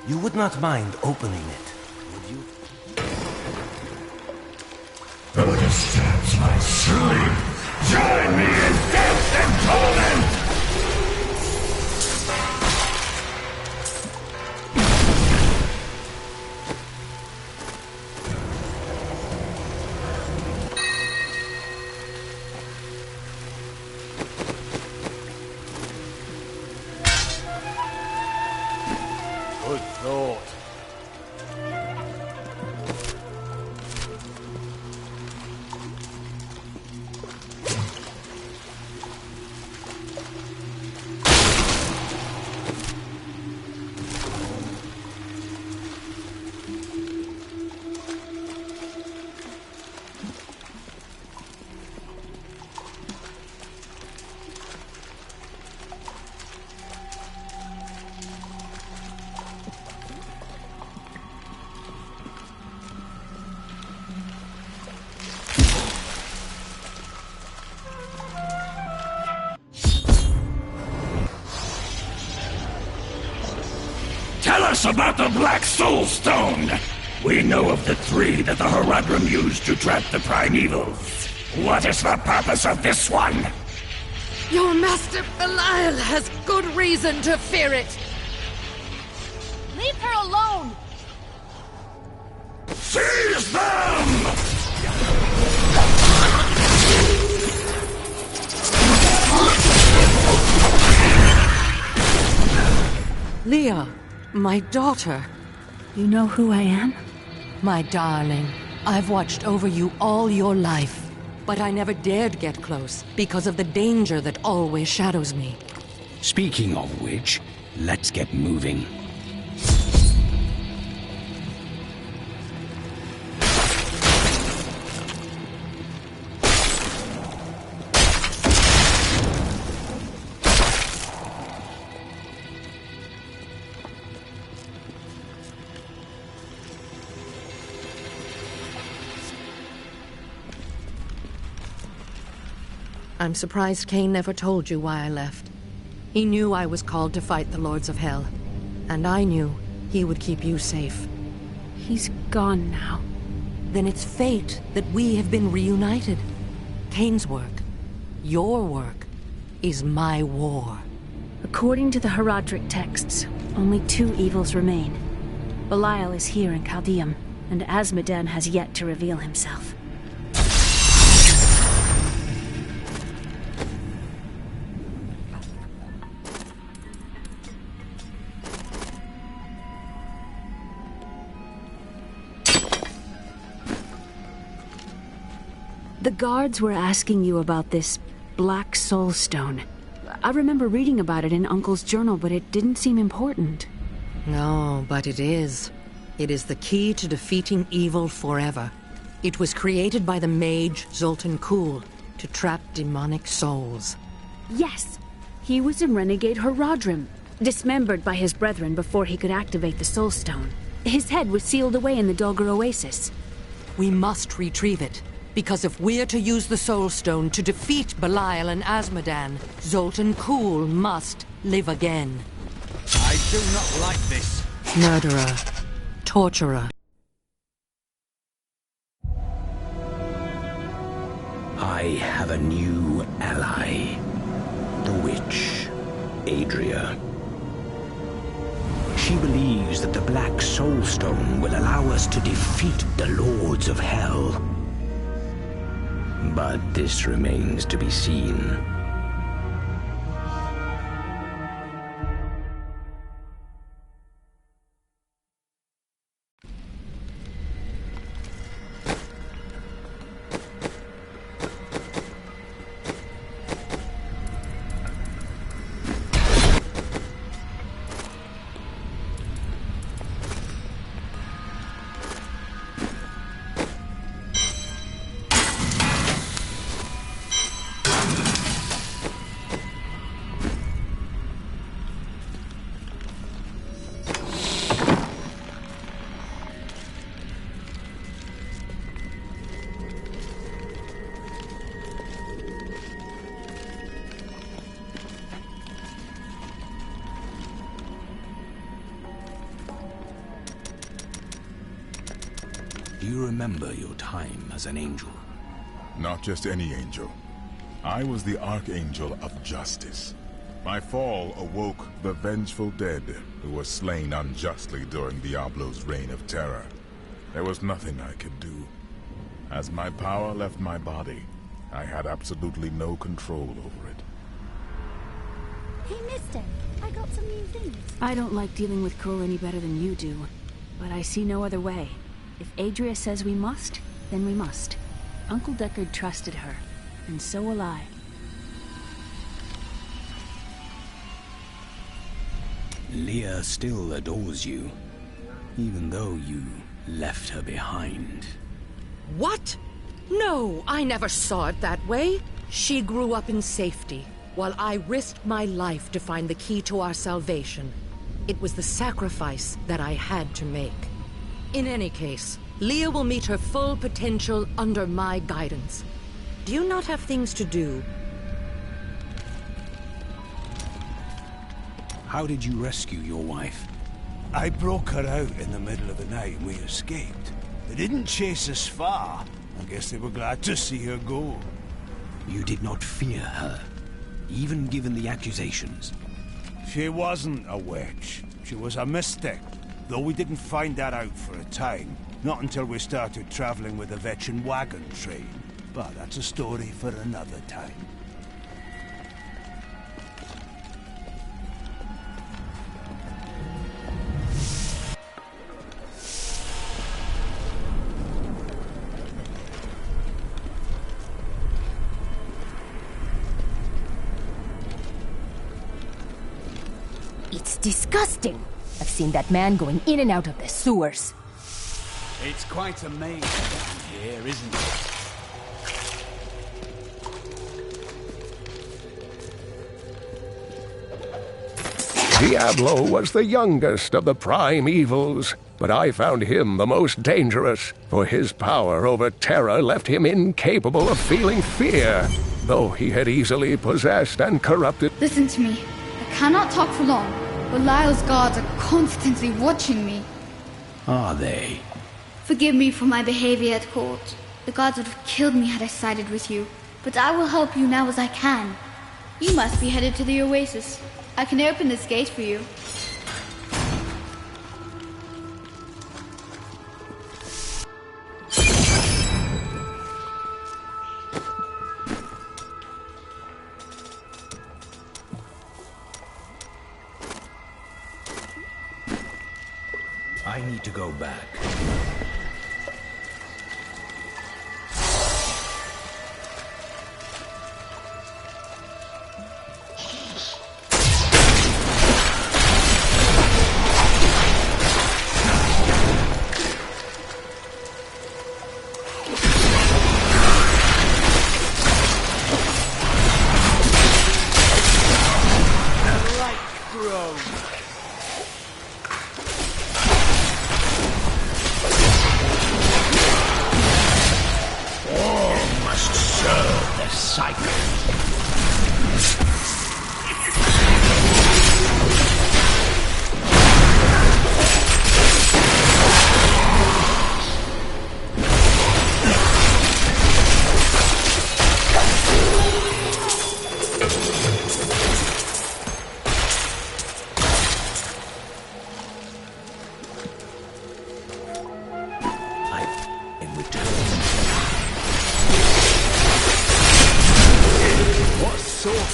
You would not mind opening it, would you? Who disturbs my sleep? Join me in death and torment! Good thought. Tell us about the Black Soul Stone! We know of the three that the Horadrim used to trap the Primevals. What is the purpose of this one? Your master Belial has good reason to fear it. Leave her alone! Seize them! Leah, my daughter. You know who I am? My darling, I've watched over you all your life, but I never dared get close because of the danger that always shadows me. Speaking of which, let's get moving. I'm surprised Cain never told you why I left. He knew I was called to fight the Lords of Hell, and I knew he would keep you safe. He's gone now. Then it's fate that we have been reunited. Cain's work, your work, is my war. According to the Herodric texts, only 2 evils remain. Belial is here in Chaldeum, and Azmodan has yet to reveal himself. The guards were asking you about this Black Soul Stone. I remember reading about it in Uncle's journal, but it didn't seem important. No, but it is. It is the key to defeating evil forever. It was created by the mage Zoltan Kuhl to trap demonic souls. Yes! He was a renegade Herodrim, dismembered by his brethren before he could activate the Soul Stone. His head was sealed away in the Dulgar Oasis. We must retrieve it. Because if we're to use the Soul Stone to defeat Belial and Azmodan, Zoltan Kuhl must live again. I do not like this. Murderer. Torturer. I have a new ally. The witch, Adria. She believes that the Black Soul Stone will allow us to defeat the Lords of Hell. But this remains to be seen. Do you remember your time as an angel? Not just any angel. I was the Archangel of Justice. My fall awoke the vengeful dead who were slain unjustly during Diablo's reign of terror. There was nothing I could do. As my power left my body, I had absolutely no control over it. Hey, mister, I got some new things. I don't like dealing with Kuhl any better than you do, but I see no other way. If Adria says we must, then we must. Uncle Deckard trusted her, and so will I. Leah still adores you, even though you left her behind. What? No, I never saw it that way. She grew up in safety, while I risked my life to find the key to our salvation. It was the sacrifice that I had to make. In any case, Leah will meet her full potential under my guidance. Do you not have things to do? How did you rescue your wife? I broke her out in the middle of the night and we escaped. They didn't chase us far. I guess they were glad to see her go. You did not fear her, even given the accusations. She wasn't a witch. She was a mystic. Though we didn't find that out for a time. Not until we started traveling with the veteran wagon train. But that's a story for another time. It's disgusting. I've seen that man going in and out of the sewers. It's quite amazing down here, isn't it? Diablo was the youngest of the prime evils, but I found him the most dangerous, for his power over terror left him incapable of feeling fear, though he had easily possessed and corrupted. Listen to me. I cannot talk for long, but Lyle's guards are constantly watching me. Are they? Forgive me for my behavior at court. The gods would have killed me had I sided with you, but I will help you now as I can. You must be headed to the oasis. I can open this gate for you. I need to go back.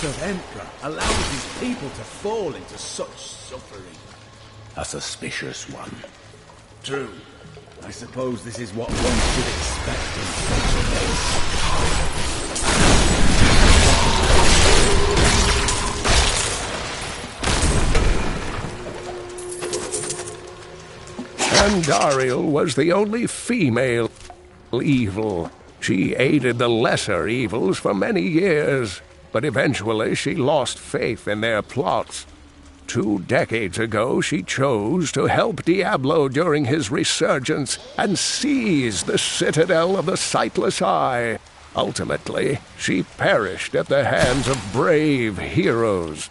Of Emperor allows his people to fall into such suffering. A suspicious one. True. I suppose this is what one should expect in such a Andariel was the only female evil. She aided the lesser evils for many years, but eventually she lost faith in their plots. 2 decades ago, she chose to help Diablo during his resurgence and seize the citadel of the Sightless Eye. Ultimately, she perished at the hands of brave heroes.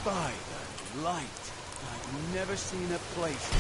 By the light, I've never seen a place.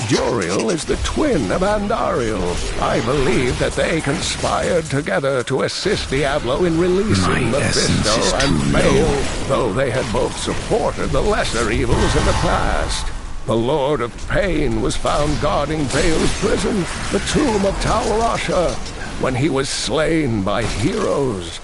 Joriel is the twin of Andariel. I believe that they conspired together to assist Diablo in releasing Mephisto and Baal, though they had both supported the lesser evils in the past. The Lord of Pain was found guarding Baal's prison, the tomb of Tal Rasha. when he was slain by heroes.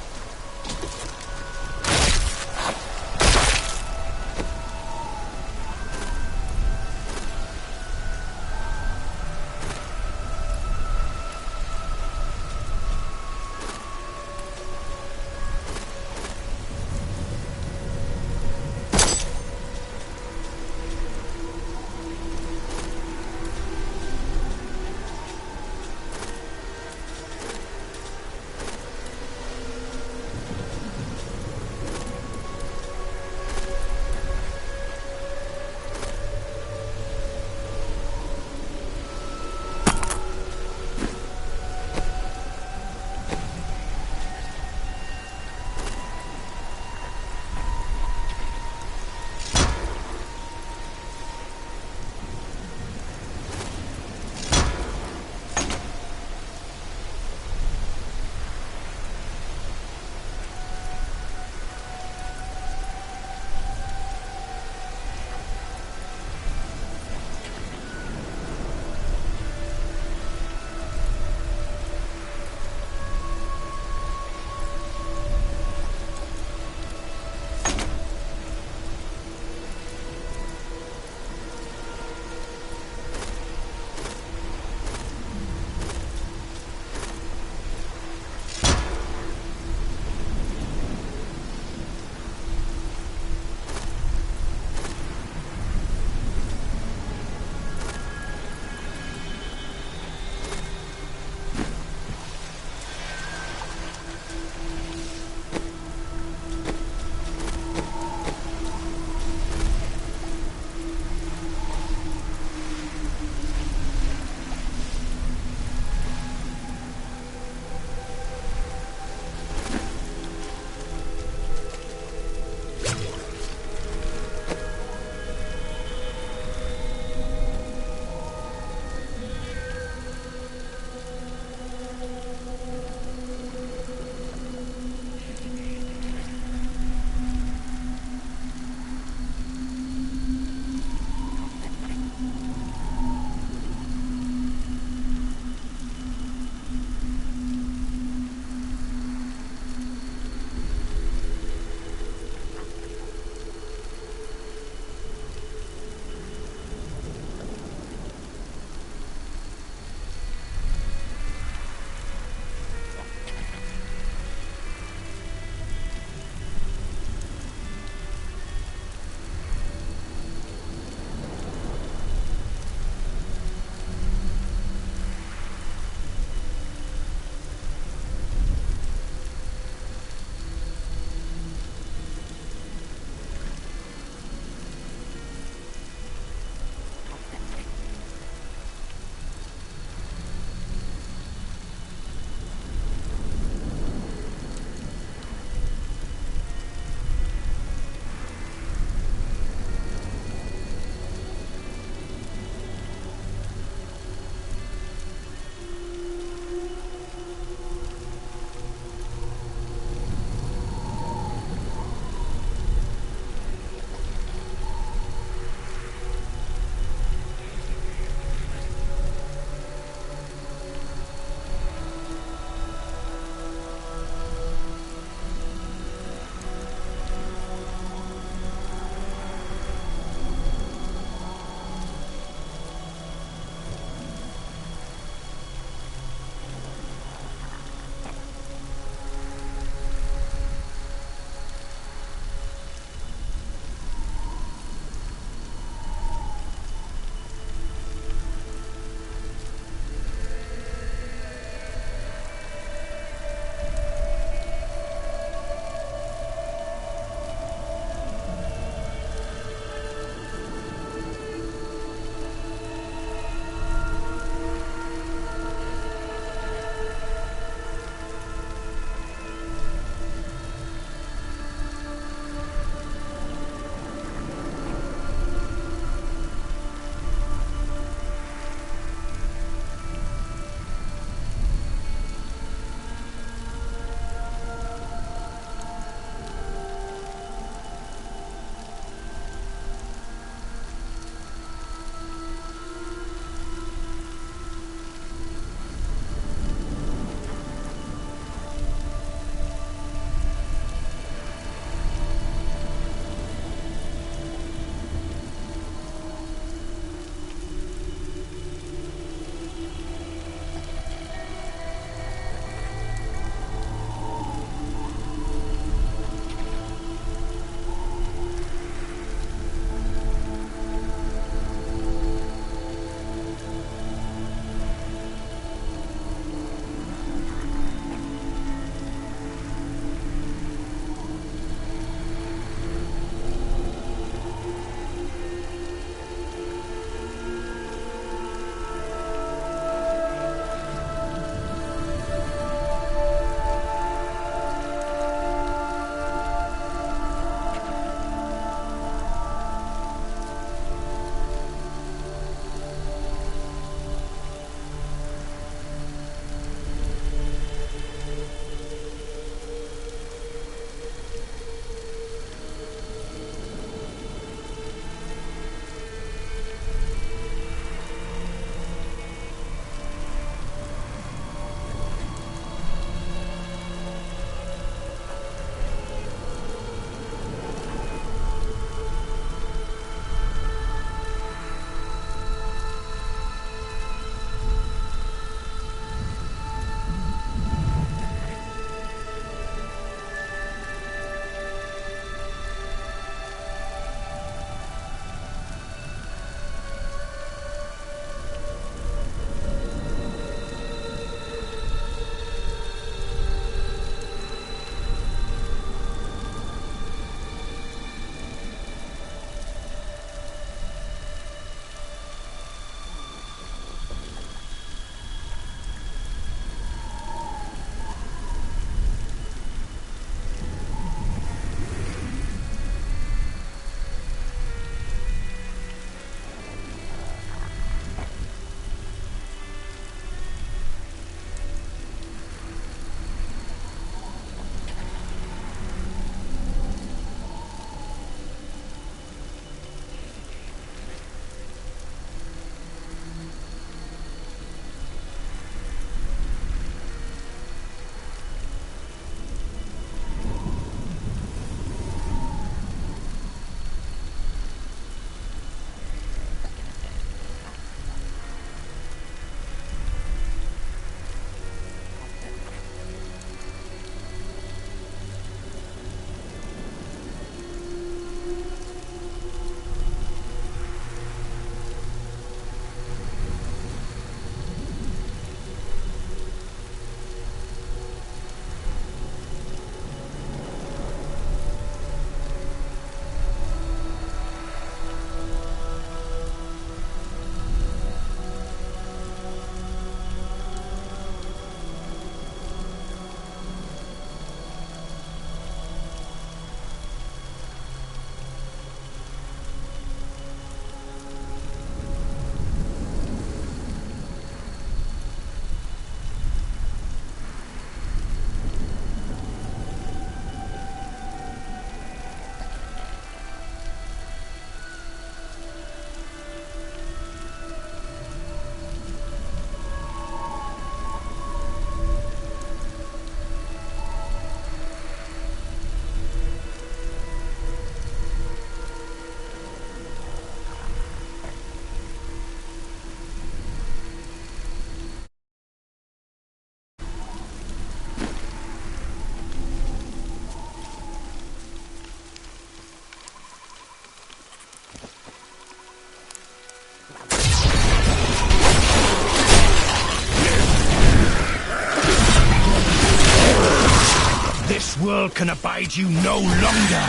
hell can abide you no longer!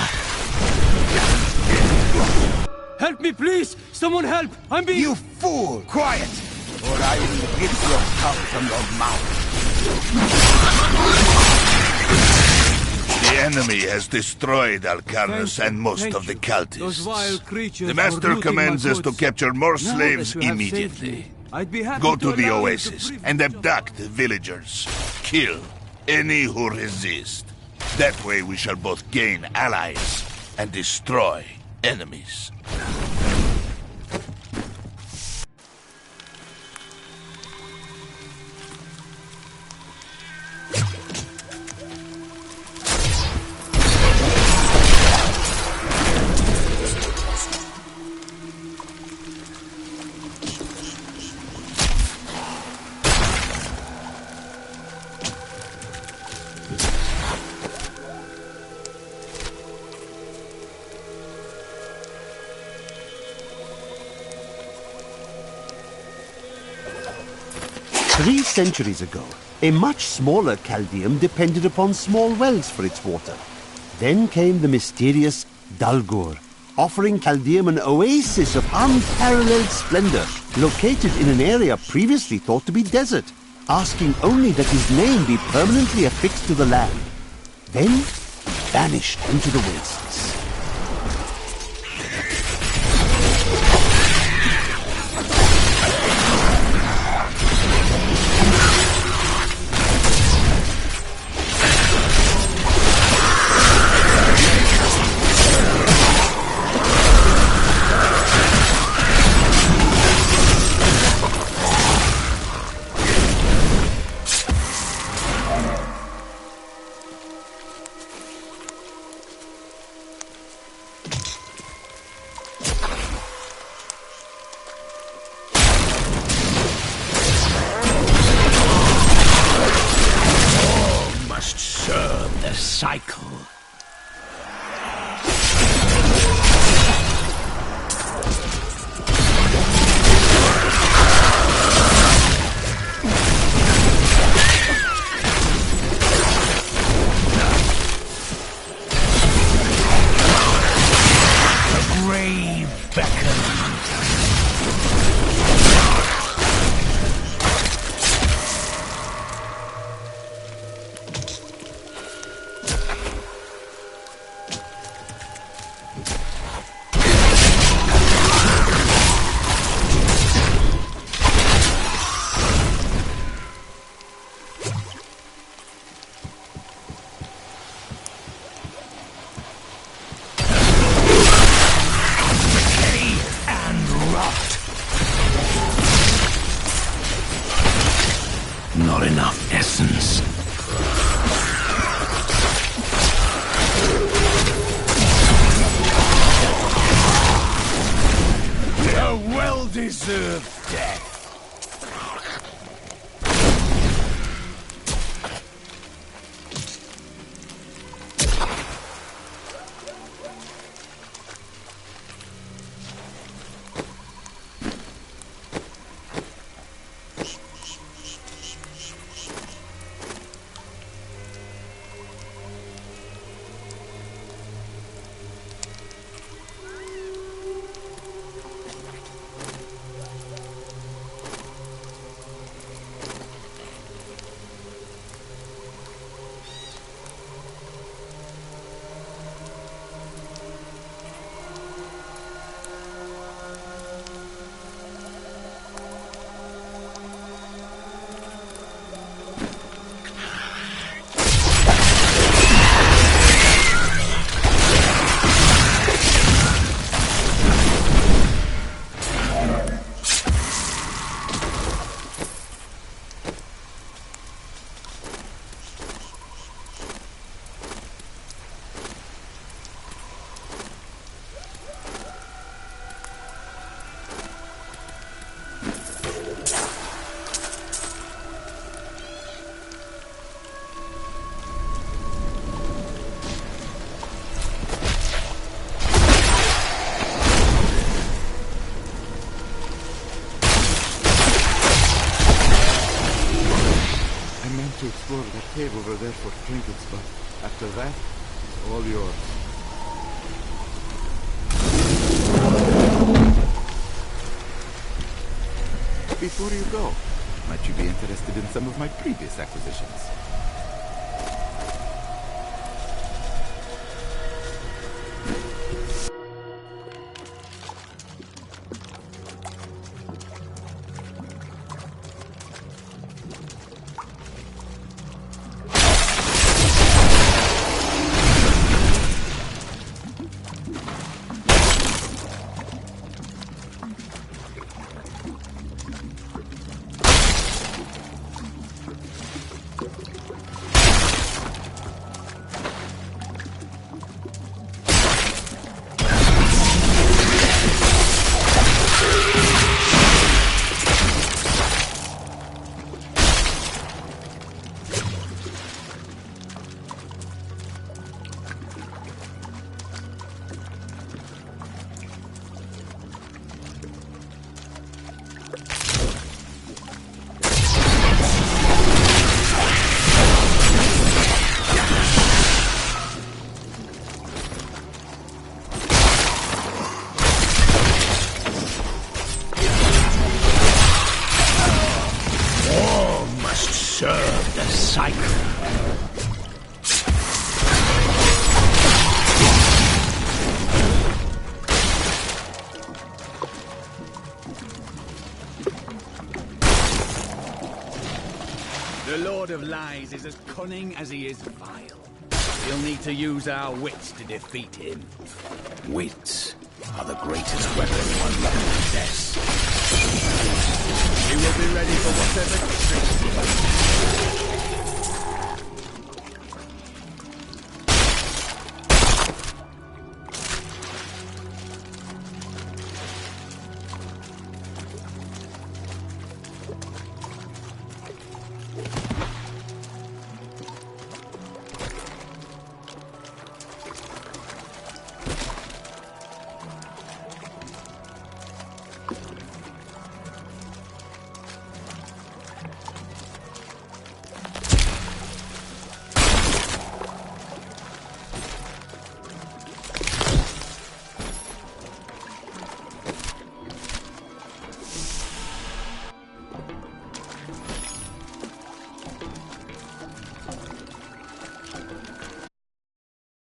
Help me, please! Someone help! I'm being... You fool! Quiet! Or I will rip your tongue from your mouth. The enemy has destroyed Alcarnus and most of the cultists. Those vile creatures The Master are looting commands my us to goods. capture more Now slaves that you have saved immediately. me, I'd be happy Go to the allow you oasis to and abduct the villagers. Kill any who resist. That way we shall both gain allies and destroy enemies. Three centuries ago, a much smaller Chaldeum depended upon small wells for its water. Then came the mysterious Dalgur, offering Chaldeum an oasis of unparalleled splendor, located in an area previously thought to be desert, asking only that his name be permanently affixed to the land. Then, vanished into the wastes. Cycle. The grave beckons. Not enough essence. A well-deserved death. The rest is all yours. Before you go, might you be interested in some of my previous acquisitions? Serve the cycle. The Lord of Lies is as cunning as he is vile. We'll need to use our wits to defeat him. Wits are the greatest weapon one can possess. We will be ready for whatever tricks he has.